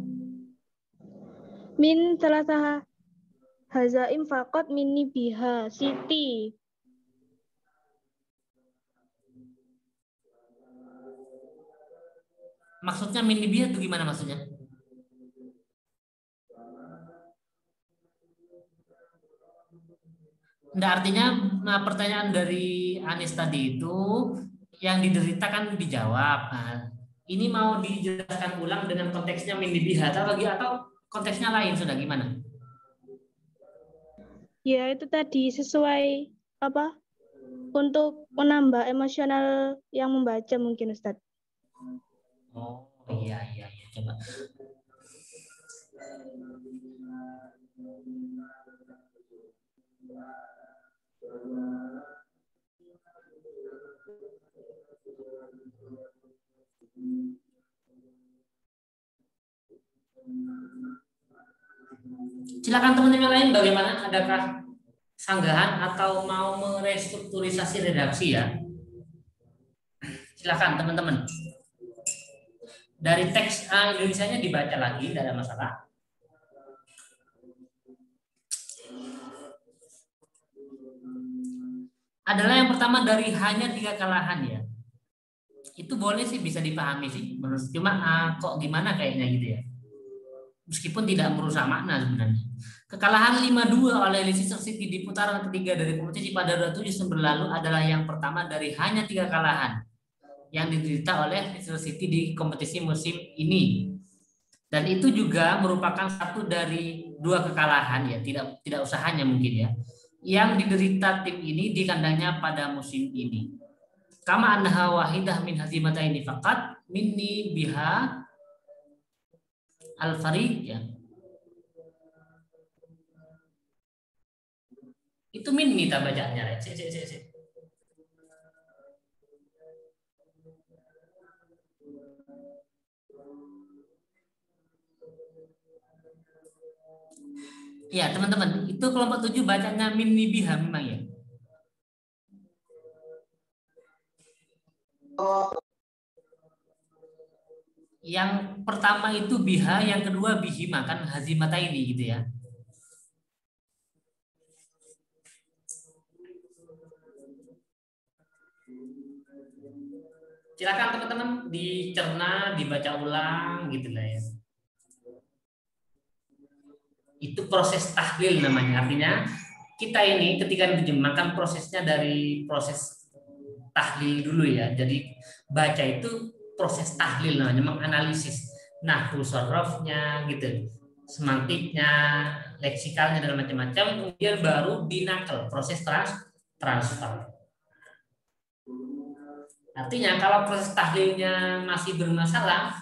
Min salah hazaim fakot mini biha Siti. Maksudnya mini biha itu gimana maksudnya? Nah, artinya pertanyaan dari Anis tadi itu yang diderita kan dijawab. Nah, ini mau dijelaskan ulang dengan konteksnya mini biha atau konteksnya lain sudah gimana? Ya itu tadi sesuai apa? Untuk menambah emosional yang membaca mungkin Ustadz. Oh iya coba. Silakan teman-teman lain bagaimana? Adakah sanggahan atau mau merestrukturisasi redaksi ya? Silakan teman-teman. Dari teks Indonesianya dibaca lagi, tidak ada masalah. Adalah yang pertama dari hanya 3 kalahan ya. Itu boleh sih, bisa dipahami sih menurut, cuma kok gimana kayaknya gitu ya. Meskipun tidak merusak makna sebenarnya. Kekalahan 5-2 oleh Leicester City di putaran ketiga dari kompetisi pada 27 Desember lalu adalah yang pertama dari hanya 3 kalahan yang diderita oleh Leicester City di kompetisi musim ini. Dan itu juga merupakan satu dari 2 kekalahan ya, tidak usah hanya mungkin ya, yang diderita tim ini di kandangnya pada musim ini. Kama annaha wahidah min hazimataini faqat minni biha al-fariq ya. Itu minni tak bacanya. Ya teman-teman, itu kelompok 7 bacanya minni biha memang ya. Yang pertama itu biha, yang kedua bihima, kan hazimata ini gitu ya. Silakan teman-teman dicerna, dibaca ulang gitu lah ya. Itu proses tahlil namanya. Artinya kita ini ketika diterjemahkan prosesnya dari proses tahlil dulu ya. Jadi baca itu proses tahlil namanya, menganalisis nahwu sorofnya gitu, semantiknya, leksikalnya dan macam-macam, kemudian baru dinakal, proses transfer. Artinya kalau proses tahlilnya masih bermasalah,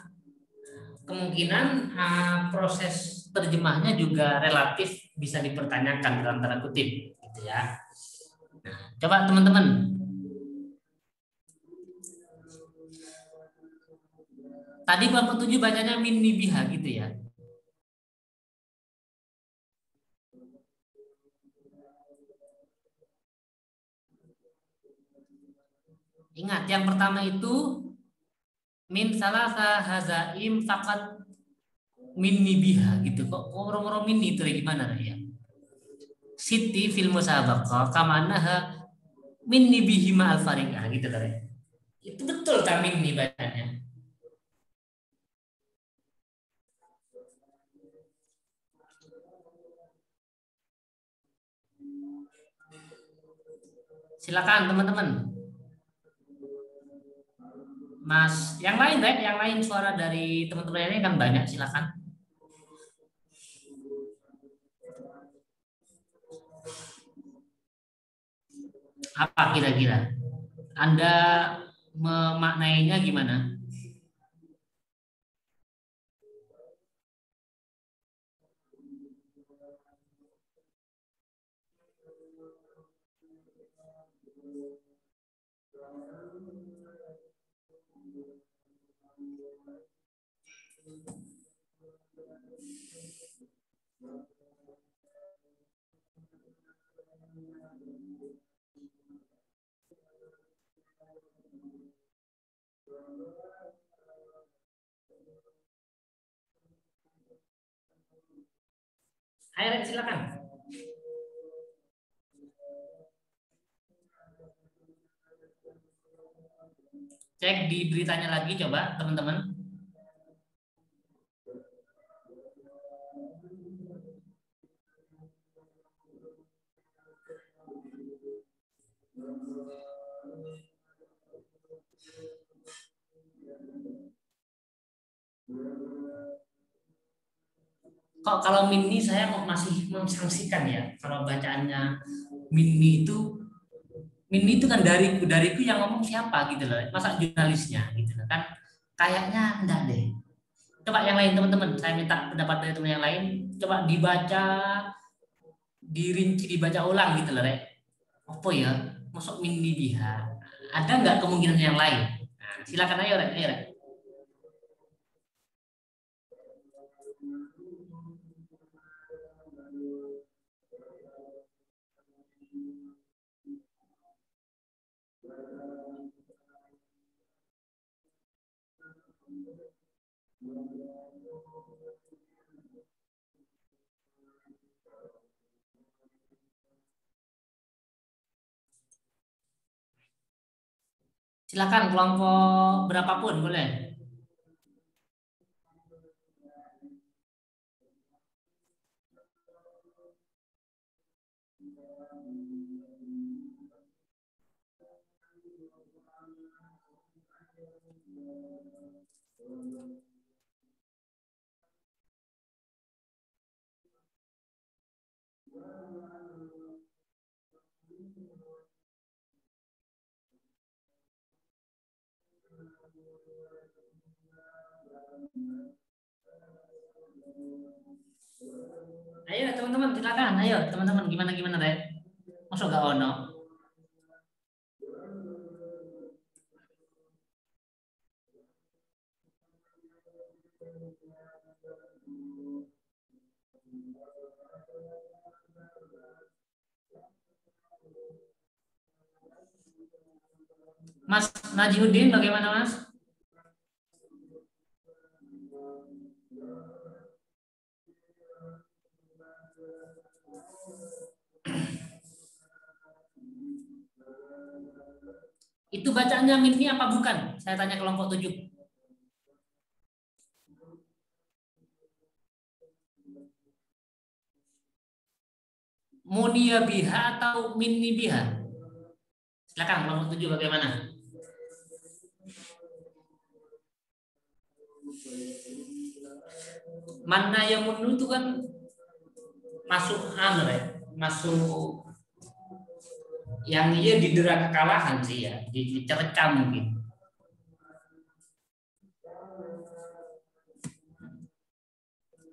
kemungkinan proses terjemahnya juga relatif bisa dipertanyakan dalam tanda kutip gitu ya. Nah, coba teman-teman, tadi kelompok 7 bacanya min biha gitu ya. Ingat yang pertama itu min salasa hazaim faqat minni biha gitu. Kok moro-moro minni itu gimana ya? Siti fil musabaqah kamanaha minni bihima al fariqah gitu kan. Itu betul tak minni bacanya. Silakan teman-teman. Mas, yang lain deh, yang lain suara dari teman-teman ini kan banyak, silakan. Apa kira-kira? Anda memaknainya gimana? Ayo silakan. Cek di beritanya lagi coba teman-teman. Kok kalau mini saya masih mensangsikan ya, kalau bacaannya mini itu kan dariku yang ngomong siapa gitu loh, masa jurnalisnya gitu loh kan, kayaknya enggak deh. Coba yang lain teman-teman, saya minta pendapat dari teman yang lain, coba dibaca, dirinci, dibaca ulang gitu loh Rek. Apa ya, masuk mini biha, ada nggak kemungkinan yang lain? Nah, silakan ayo Rek, ayo Rek. Silakan kelompok berapapun boleh. Ayo teman-teman silakan. Ayo teman-teman gimana Red? Masuk gak ono? Mas Najiuddin bagaimana Mas? Itu bacaannya mini apa bukan? Saya tanya kelompok 7. Munia biha atau mini biha? Silakan kelompok 7 bagaimana? Mana yang munu itu kan masuk ya, masuk yang dia didera kekalahan sih ya, dicerca mungkin.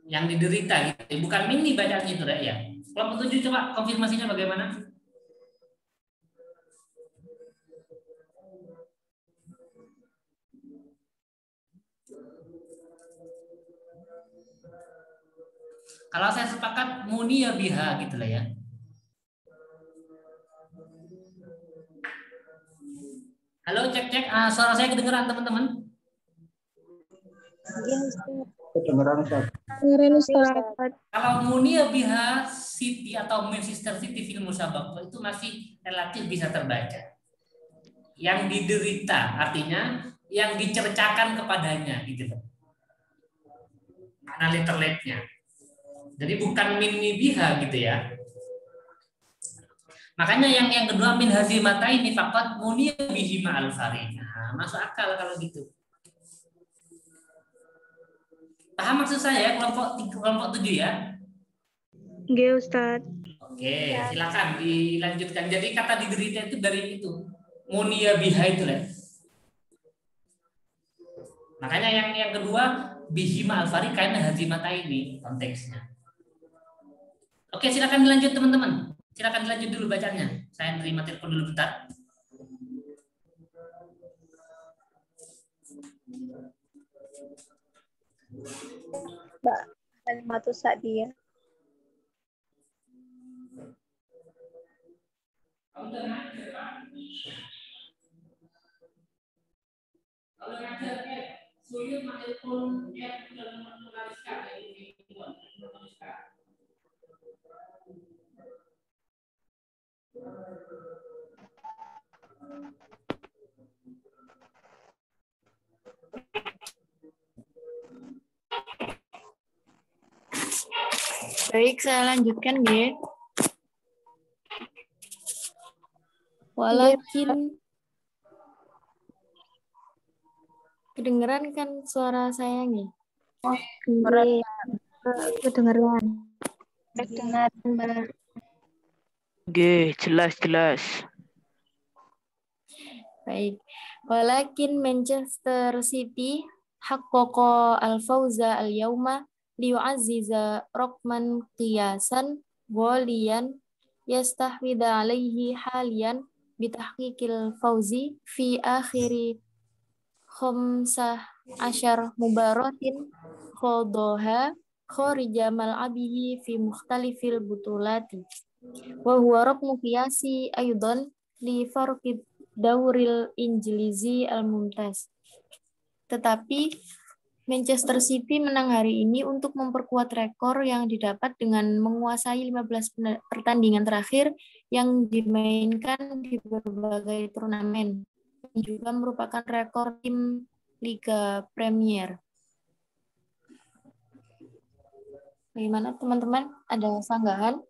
Yang diderita gitu, bukan mini bacaannya itu ya. Kelompok 7 coba konfirmasinya bagaimana? Kalau saya sepakat munia biha gitu lah ya. Halo cek suara saya kedengeran teman-teman? Kedengeran Ustaz. Kalau munia biha Siti atau min sister Siti fil musabaqah itu masih relatif bisa terbaca. Yang diderita artinya yang dicercakan kepadanya gitu loh. Mana literate-nya. Jadi bukan mini biha gitu ya. Makanya yang kedua min hazimata ini faqat munia bihi ma'al farid. Nah, masuk akal kalau gitu. Paham maksud saya kelompok 7 ya? Nggih, Ustaz. Oke, silakan dilanjutkan. Jadi kata diderita itu dari itu. Munia biha itu lah. Makanya yang kedua bihi ma'al farid karena hazimata ini konteksnya. Oke, silakan dilanjut teman-teman. Silakan dilanjut dulu bacanya. Saya terima telepon dulu bentar. Mbak Kalimatus Sa'diyah. Baik, saya lanjutkan ya. Walakin kedengeran kan suara saya nih? Oh, Kedengeran. kedengaran, Mbak. Oke, jelas. Baik. Walakin Manchester City haqqaqa al-fawza al-yawma liyu'azziza raqman qiyasan waliyan yastahwida alaihi haliyan bitahqiqil fawzi fi akhiri khamsah asyar mubaratin khodoha kharija mal'abihi fi mukhtalifil butulati wa huwa raqmu qiyasi aydan li farqid dauril injilizi al-mumtaz. Tetapi Manchester City menang hari ini untuk memperkuat rekor yang didapat dengan menguasai 15 pertandingan terakhir yang dimainkan di berbagai turnamen. Juga merupakan rekor tim Liga Premier. Bagaimana teman-teman? Ada sanggahan?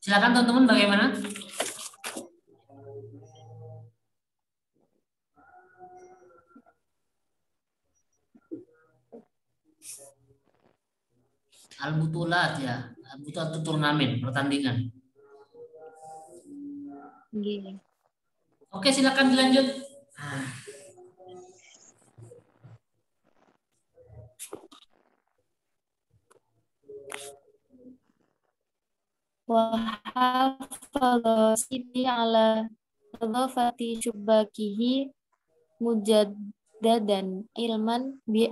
Silakan teman-teman, bagaimana? Al-Butulat ya, Al-Butulat itu turnamen, pertandingan. Gini. Oke, silakan dilanjut. Wahafadha Siti ala idhafati syubbakihi mujaddadan ilman bi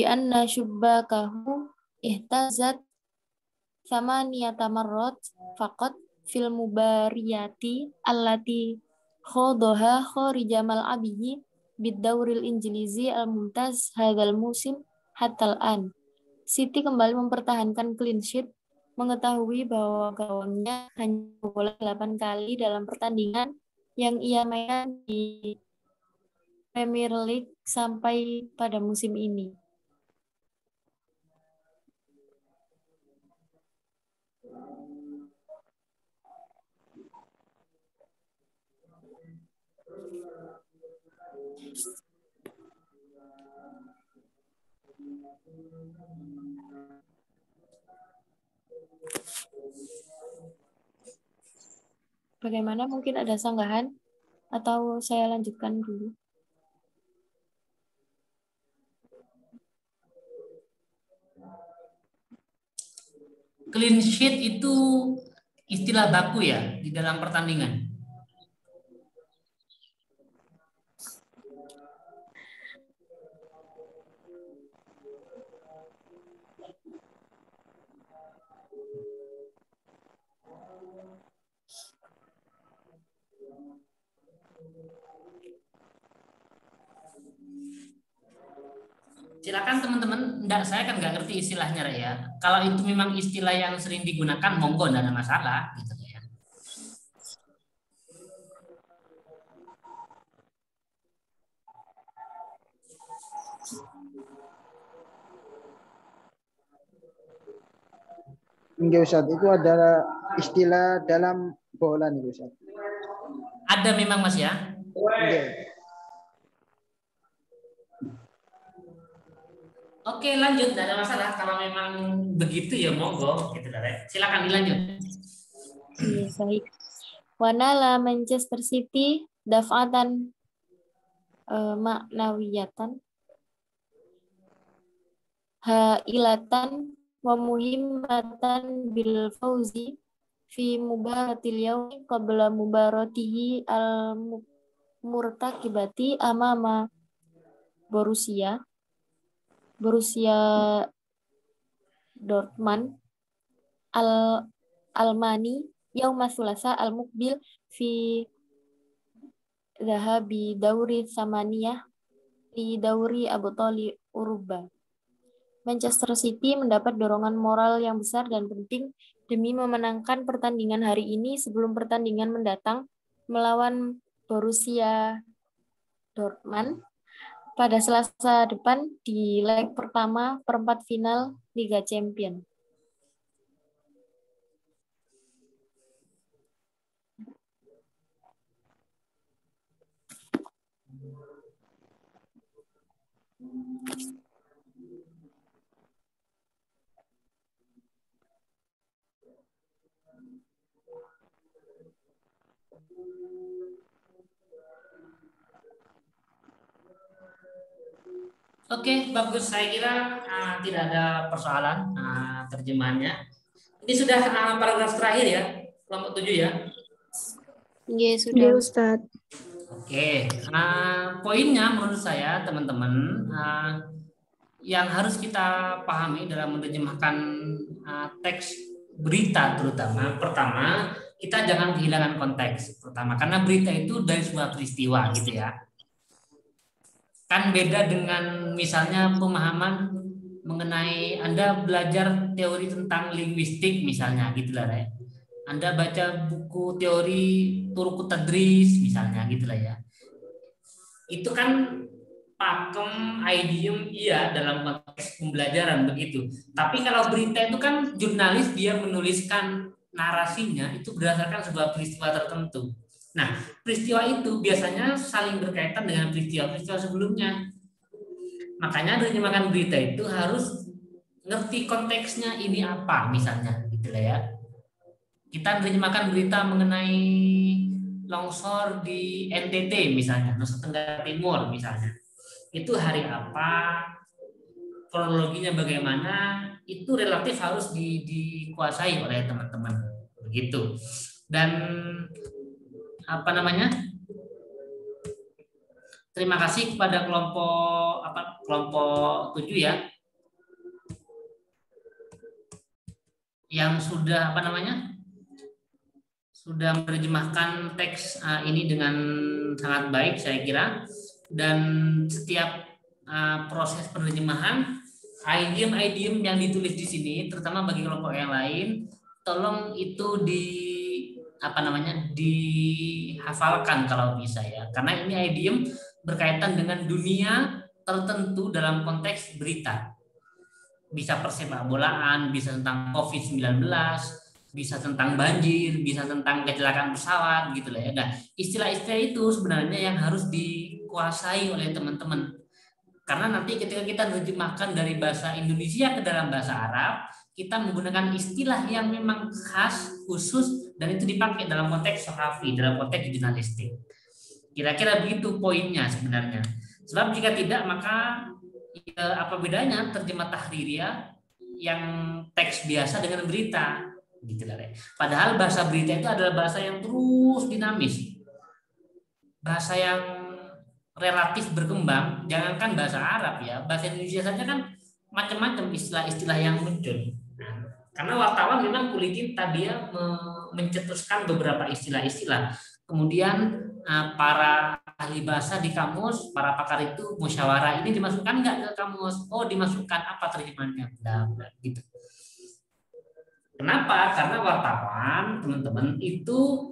anna syubbakahu ihtazat thamaniyata marrat faqat fil mubariyati allati khodoha kharija mal'abihi bid-dawril injilizi al-mumtaz hadzal musim hatta al-an. Siti kembali mempertahankan clean sheet, mengetahui bahwa gawangnya hanya bola 8 kali dalam pertandingan yang ia mainkan di Premier League sampai pada musim ini. Bagaimana, mungkin ada sanggahan atau saya lanjutkan dulu? Clean sheet itu istilah baku ya di dalam pertandingan. Silakan teman-teman, enggak, saya kan nggak ngerti istilahnya ya. Kalau itu memang istilah yang sering digunakan, monggo, enggak ada masalah gitu ya. Enggak Ustaz, itu adalah istilah dalam bola nih Ustaz. Ada memang Mas ya? Enggak. Oke, lanjut, tidak ada masalah. Kalau memang begitu ya monggo, gitu ya. Silakan dilanjut. Iya, baik. Wanala Manchester City daf'atan maknawiyatan hailatan wa muhimmatan bil fauzi fi mubaratil yaumi qabla mubaratihi al murtakibati amama Borussia Dortmund Almani yauma sulasa al-mukbil fi dhahabi dauri samaniyah di dauri abtali Uruba. Manchester City mendapat dorongan moral yang besar dan penting demi memenangkan pertandingan hari ini sebelum pertandingan mendatang melawan Borussia Dortmund pada Selasa depan di leg pertama perempat final Liga Champions. Oke, bagus. Saya kira tidak ada persoalan terjemahannya. Ini sudah paragraf terakhir ya, kelompok 7 ya. Iya, Ya sudah. Ustadz. Oke, poinnya menurut saya teman-teman yang harus kita pahami dalam menerjemahkan teks berita terutama, pertama kita jangan kehilangan konteks pertama, karena berita itu dari sebuah peristiwa gitu ya. Kan beda dengan misalnya pemahaman mengenai Anda belajar teori tentang linguistik misalnya gitu lah ya. Anda baca buku teori Turku Tadris misalnya gitu lah ya. Itu kan pakem, idiom iya dalam konteks pembelajaran begitu. Tapi kalau berita itu kan jurnalis dia menuliskan narasinya itu berdasarkan sebuah peristiwa tertentu. Nah, peristiwa itu biasanya saling berkaitan dengan peristiwa-peristiwa sebelumnya. Makanya terjemahkan berita itu harus ngerti konteksnya ini apa misalnya gitu lah ya. Kita menerjemahkan berita mengenai longsor di NTT misalnya, Nusa Tenggara Timur misalnya. Itu hari apa, kronologinya bagaimana, itu relatif harus dikuasai oleh teman-teman begitu. Dan apa namanya? Terima kasih kepada kelompok 7 ya, yang sudah sudah menerjemahkan teks ini dengan sangat baik saya kira. Dan setiap proses penerjemahan idiom-idiom yang ditulis di sini, terutama bagi kelompok yang lain, tolong itu dihafalkan kalau bisa ya, karena ini idiom berkaitan dengan dunia tertentu dalam konteks berita. Bisa persepak bolaan, bisa tentang COVID-19, bisa tentang banjir, bisa tentang kecelakaan pesawat gitu lah ya. Nah, istilah-istilah itu sebenarnya yang harus dikuasai oleh teman-teman. Karena nanti ketika kita menerjemahkan dari bahasa Indonesia ke dalam bahasa Arab, kita menggunakan istilah yang memang khas, khusus, dan itu dipakai dalam konteks sahafi, dalam konteks jurnalistik. Kira-kira begitu poinnya sebenarnya. Sebab jika tidak, maka apa bedanya terjemah tahririyah yang teks biasa dengan berita? Gitu lah. Padahal bahasa berita itu adalah bahasa yang terus dinamis, bahasa yang relatif berkembang. Jangankan bahasa Arab ya, bahasa Indonesia saja kan macam-macam istilah-istilah yang muncul. Karena wartawan memang kulit tinta, dia mencetuskan beberapa istilah-istilah. Kemudian para ahli bahasa di kamus, para pakar itu musyawarah, ini dimasukkan nggak ke kamus? Oh, dimasukkan, apa terjemahannya? Bla-bla gitu. Kenapa? Karena wartawan, teman-teman, itu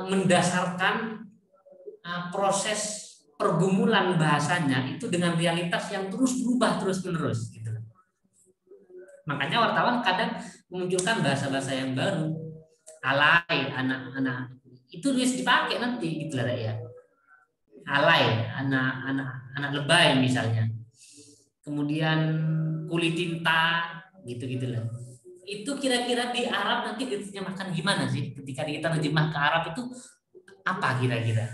mendasarkan proses pergumulan bahasanya itu dengan realitas yang terus berubah terus-menerus gitu. Makanya wartawan kadang memunculkan bahasa-bahasa yang baru. Alay, anak-anak itu harus dipakai nanti gitu lah ya. Alay, anak lebay misalnya. Kemudian kulit tinta gitu-gitu lah. Itu kira-kira di Arab nanti diterjemahkan gimana sih? Ketika kita terjemah ke Arab itu apa kira-kira?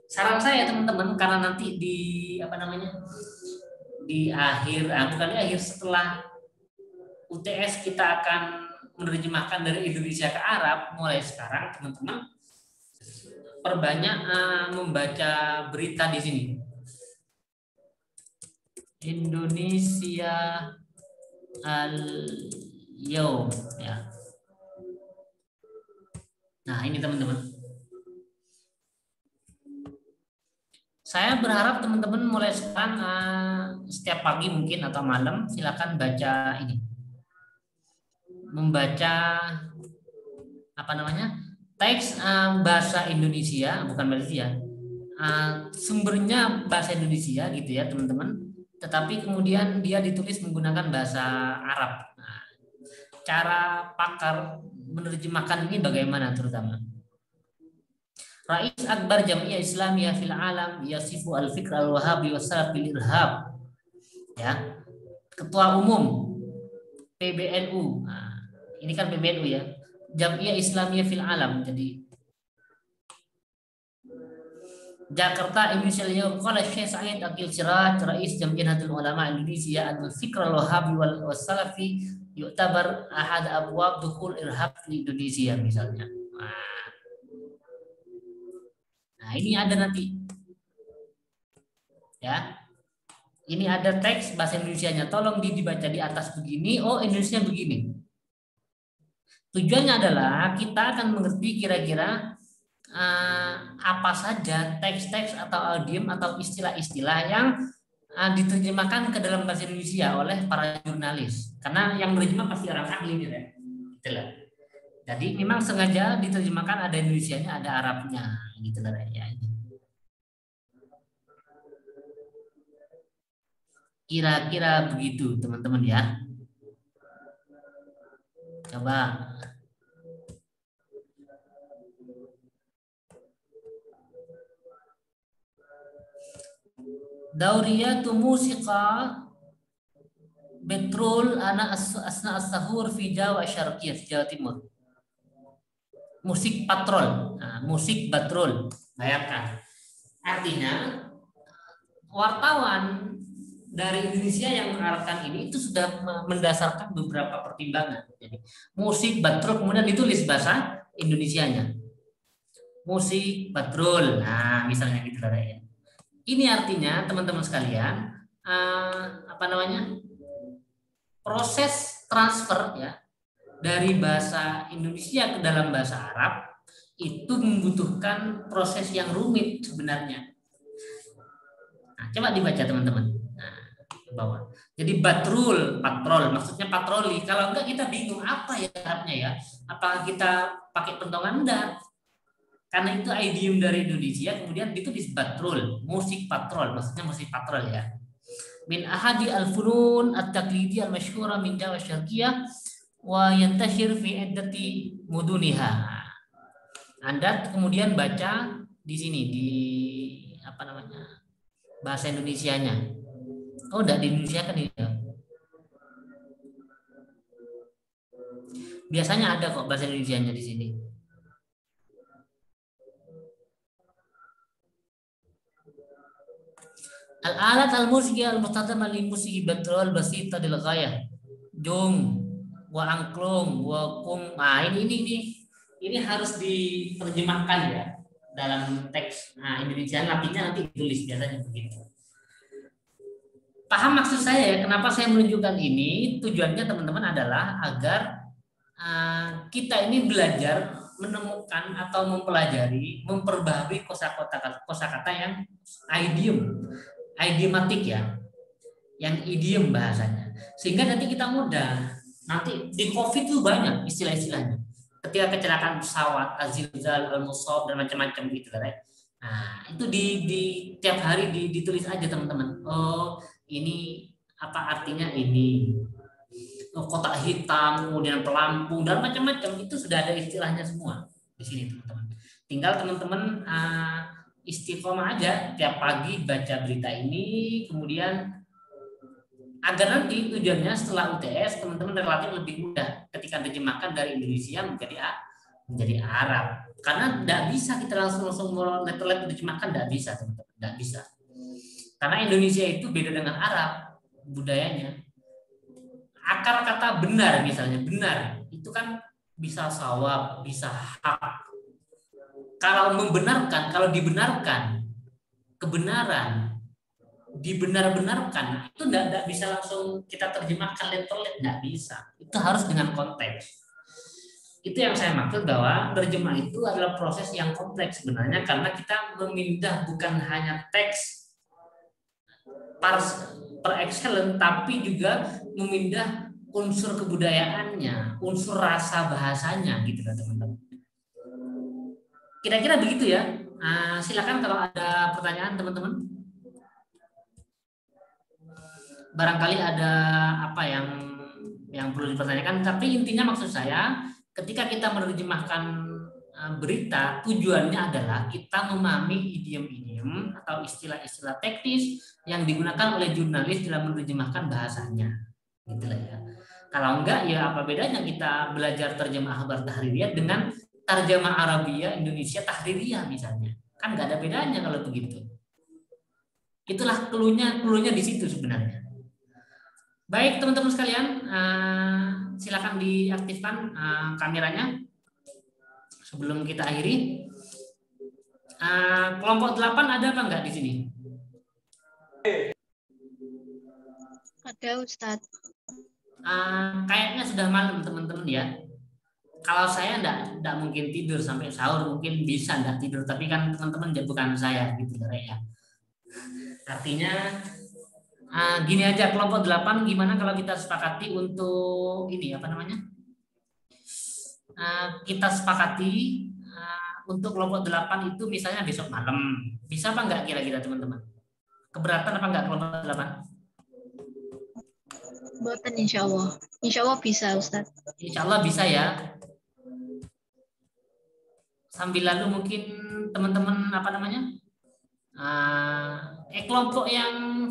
Saran saya teman-teman, karena nanti di akhir, bukan di akhir, setelah UTS kita akan menerjemahkan dari Indonesia ke Arab. Mulai sekarang teman-teman perbanyak membaca berita di sini. Indonesia Al-Yaum ya. Nah, ini teman-teman. Saya berharap teman-teman mulai sekarang setiap pagi mungkin atau malam silakan baca ini. Membaca teks bahasa Indonesia, bukan Malaysia. Sumbernya bahasa Indonesia gitu ya, teman-teman. Tetapi kemudian dia ditulis menggunakan bahasa Arab. Nah, cara pakar menerjemahkan ini bagaimana terutama? Rais Akbar Jamiyah Islamiyah fil Alam yasifu al-fikr al-wahabi wa salaf bil irhab. Ya. Ketua Umum PBNU. Nah, ini kan PBNU ya. Jamiyah Islamiyah fil Alam. Jadi Jakarta, Indonesia اليوم قال الشيخ سعيد أكيل سراج رئيس جمعية العلماء إندونيسيا أن الفكر الوهابي والسلفي يعتبر أحد أبواب دخول إرهاب di Indonesia misalnya. Nah, ini ada nanti. Ya. Ini ada teks bahasa Indonesianya. Tolong dibaca di atas begini. Oh, Indonesia begini. Tujuannya adalah kita akan mengerti kira-kira apa saja teks-teks atau idiom atau istilah-istilah yang diterjemahkan ke dalam bahasa Indonesia oleh para jurnalis. Karena yang menerjemah pasti orang ahli gitu ya. Itulah. Jadi memang sengaja diterjemahkan ada Indonesianya, ada Arabnya gitu lah ya. Kira-kira begitu teman-teman ya. Coba. Dauriyatu musika betrol ana asna as-sahur fi Jawa Syarqiyah, Jawa Timur. Musik patrol, musik batrol. Bayangkan. Artinya wartawan dari Indonesia yang mengarahkan ini itu sudah mendasarkan beberapa pertimbangan. Jadi musik batrol kemudian ditulis bahasa Indonesianya. Musik batrol. Nah, misalnya gitu ya. Ini artinya teman-teman sekalian, proses transfer ya dari bahasa Indonesia ke dalam bahasa Arab itu membutuhkan proses yang rumit sebenarnya. Nah, coba dibaca teman-teman. Nah, bawah. Jadi batrul, patrol, maksudnya patroli. Kalau enggak kita bingung apa ya Arabnya ya. Apakah kita pakai pentongan? Enggak. Karena itu idiom dari Indonesia, kemudian ditulis batrul, musik patrol, maksudnya musik patrol ya. Min ahadi al-funun at-taqlidi al-masyhura min Jawa Syarqiyah wa yantashir fi iddati muduniha. Anda kemudian baca di sini di bahasa Indonesianya. Oh, enggak di Indonesia kan ini ya. Biasanya ada kok bahasa Indonesianya di sini. Al-alat al-musyiqah al-mustadama li musyiqi batrol basita dil ghayah. Jong wa angklong wa kum. Nah, ini harus diterjemahkan ya dalam teks Indonesia, nantinya nanti ditulis biasanya begitu. Paham maksud saya ya, kenapa saya menunjukkan ini? Tujuannya teman-teman adalah agar kita ini belajar menemukan atau mempelajari, memperbaharui kosakata yang idiomatik ya, yang idiom bahasanya, sehingga nanti kita mudah. Nanti di COVID itu banyak istilah-istilahnya. Ketika kecelakaan pesawat, azilzal, al-musab dan macam-macam gitu kan. Nah, itu di tiap hari ditulis aja teman-teman. Oh, ini apa artinya ini? Oh, kotak hitam, kemudian pelampung dan macam-macam, itu sudah ada istilahnya semua di sini teman-teman. Tinggal teman-teman istiqomah aja tiap pagi baca berita ini, kemudian agar nanti tujuannya setelah UTS teman-teman relatif lebih mudah ketika terjemahkan dari Indonesia menjadi Arab. Karena tidak bisa kita langsung letter terjemahkan, tidak bisa teman-teman, tidak bisa. Karena Indonesia itu beda dengan Arab budayanya. Akar kata benar misalnya, benar itu kan bisa sawab, bisa hak. Kalau membenarkan, kalau dibenarkan, kebenaran, dibenar-benarkan, itu tidak bisa langsung kita terjemahkan letter-let, tidak bisa. Itu harus dengan konteks. Itu yang saya maksud bahwa terjemah itu adalah proses yang kompleks sebenarnya, karena kita memindah bukan hanya teks per excellence, tapi juga memindah unsur kebudayaannya, unsur rasa bahasanya, gitu kan teman-teman. Kira-kira begitu ya. Silakan kalau ada pertanyaan teman-teman. Barangkali ada apa yang perlu dipertanyakan. Tapi intinya maksud saya, ketika kita menerjemahkan berita, tujuannya adalah kita memahami idiom-idiom atau istilah-istilah teknis yang digunakan oleh jurnalis dalam menerjemahkan bahasanya. Gitulah ya. Kalau enggak, ya apa bedanya kita belajar terjemah akhbar tahririyah dengan terjemah Arabia Indonesia tahririyah misalnya. Kan nggak ada bedanya kalau begitu. Itulah cluenya di situ sebenarnya. Baik teman-teman sekalian, silakan diaktifkan kameranya sebelum kita akhiri. Kelompok 8 ada apa enggak di sini? Ada Ustadz. Kayaknya sudah malam teman-teman ya. Kalau saya enggak mungkin tidur sampai sahur, mungkin bisa enggak tidur, tapi kan teman-teman bukan saya gitu ya. Artinya gini aja, kelompok 8 gimana kalau kita sepakati untuk ini apa namanya? Kita sepakati untuk kelompok 8 itu misalnya besok malam. Bisa apa enggak kira-kira teman-teman? Keberatan apa enggak kelompok 8? Boten insya Allah. Insya Allah bisa Ustadz. Insya Allah bisa ya. Sambil lalu mungkin teman-teman apa namanya? Kelompok yang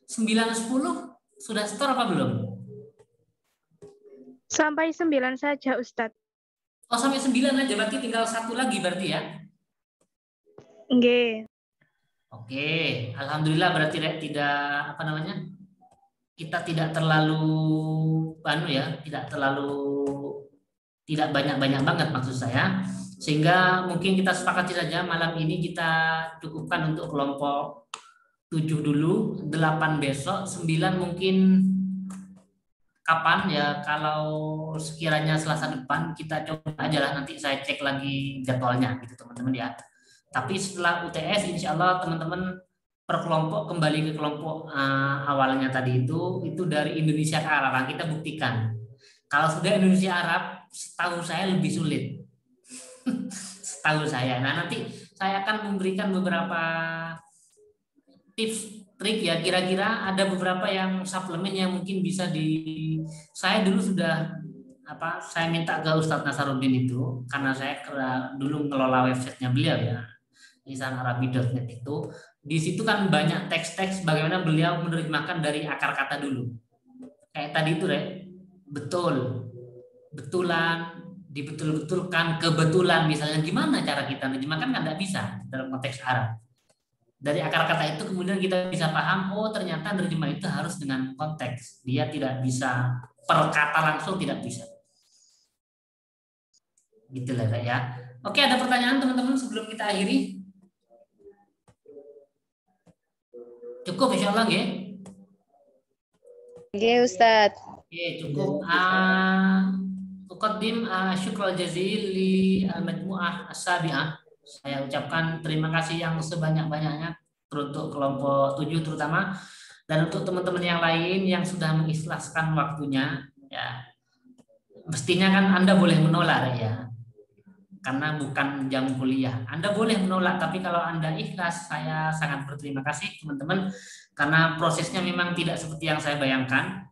9-10 sudah store apa belum? Sampai 9 saja Ustadz. Oh sampai 9 aja, berarti tinggal 1 lagi berarti ya? Nggih. Oke, alhamdulillah berarti tidak apa namanya? Kita tidak terlalu tidak banyak-banyak banget maksud saya. Sehingga mungkin kita sepakati saja malam ini kita cukupkan untuk kelompok 7 dulu, 8 besok, 9 mungkin kapan ya, kalau sekiranya Selasa depan kita coba aja lah, nanti saya cek lagi jadwalnya gitu teman-teman ya. Tapi setelah UTS insya Allah teman-teman per kelompok kembali ke kelompok awalnya tadi itu dari Indonesia ke Arab. Kita buktikan kalau sudah Indonesia Arab, setahu saya lebih sulit. Setahu saya. Nah nanti saya akan memberikan beberapa tips trik ya, kira-kira ada beberapa yang suplemen yang mungkin bisa saya dulu sudah saya minta ke Ustadz Nasaruddin itu karena saya dulu ngelola websitenya beliau ya, lisanarabi.net itu. Di situ kan banyak teks-teks bagaimana beliau menerjemahkan dari akar kata dulu. Kayak tadi itu betulan, dibetul-betulkan, kebetulan misalnya, gimana cara kita menerjemahkan kan nggak bisa dalam konteks Arab. Dari akar kata itu kemudian kita bisa paham, oh ternyata menerjemah itu harus dengan konteks. Dia tidak bisa per kata langsung, tidak bisa. Gitu lah ya. Oke, ada pertanyaan teman-teman sebelum kita akhiri? Cukup insya Allah ya? Oke Ustadz. Oke, cukup. Uqaddim syukrul jazil li al-majmu'ah as-sabi'ah. Saya ucapkan terima kasih yang sebanyak-banyaknya untuk kelompok 7 terutama, dan untuk teman-teman yang lain yang sudah mengikhlaskan waktunya ya. Mestinya kan Anda boleh menolak ya, karena bukan jam kuliah. Anda boleh menolak, tapi kalau Anda ikhlas, saya sangat berterima kasih teman-teman, karena prosesnya memang tidak seperti yang saya bayangkan.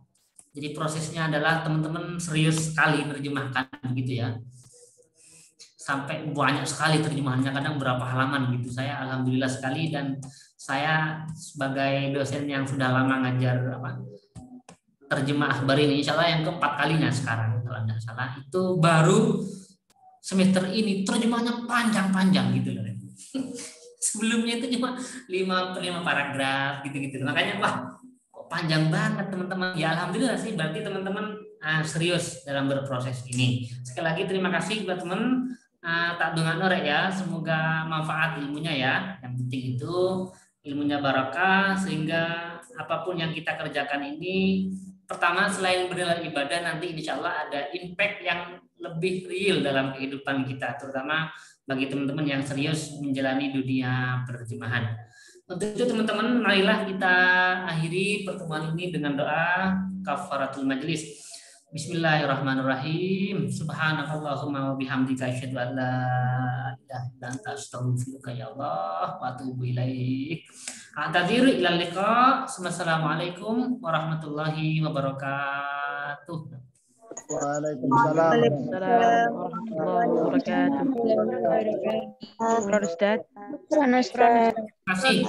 Jadi prosesnya adalah teman-teman serius sekali menerjemahkan begitu ya. Sampai banyak sekali terjemahannya, kadang berapa halaman gitu. Saya alhamdulillah sekali, dan saya sebagai dosen yang sudah lama ngajar terjemah akhbar ini, insya Allah yang keempat kalinya sekarang kalau tidak salah, itu baru semester ini terjemahnya panjang-panjang gitu loh. Sebelumnya itu cuma 5 paragraf gitu-gitu. Makanya wah kok panjang banget teman-teman. Ya alhamdulillah sih, berarti teman-teman serius dalam berproses ini. Sekali lagi terima kasih buat teman. Tak dengan orek ya, semoga manfaat ilmunya ya. Yang penting itu ilmunya barakah, sehingga apapun yang kita kerjakan ini, pertama selain bernilai ibadah, nanti insya Allah ada impact yang lebih real dalam kehidupan kita, terutama bagi teman-teman yang serius menjalani dunia penerjemahan. Untuk itu teman-teman, marilah kita akhiri pertemuan ini dengan doa kafaratul majlis. Bismillahirrahmanirrahim. Subhanakallahumma wa bihamdika asyhadu an la ilaha illa anta astaghfiruka ya Allah wa atubu ilaik. A'tadzir ila liqa. Assalamualaikum warahmatullahi wabarakatuh. Waalaikumsalam warahmatullahi wabarakatuh. Ustaz. Terima kasih.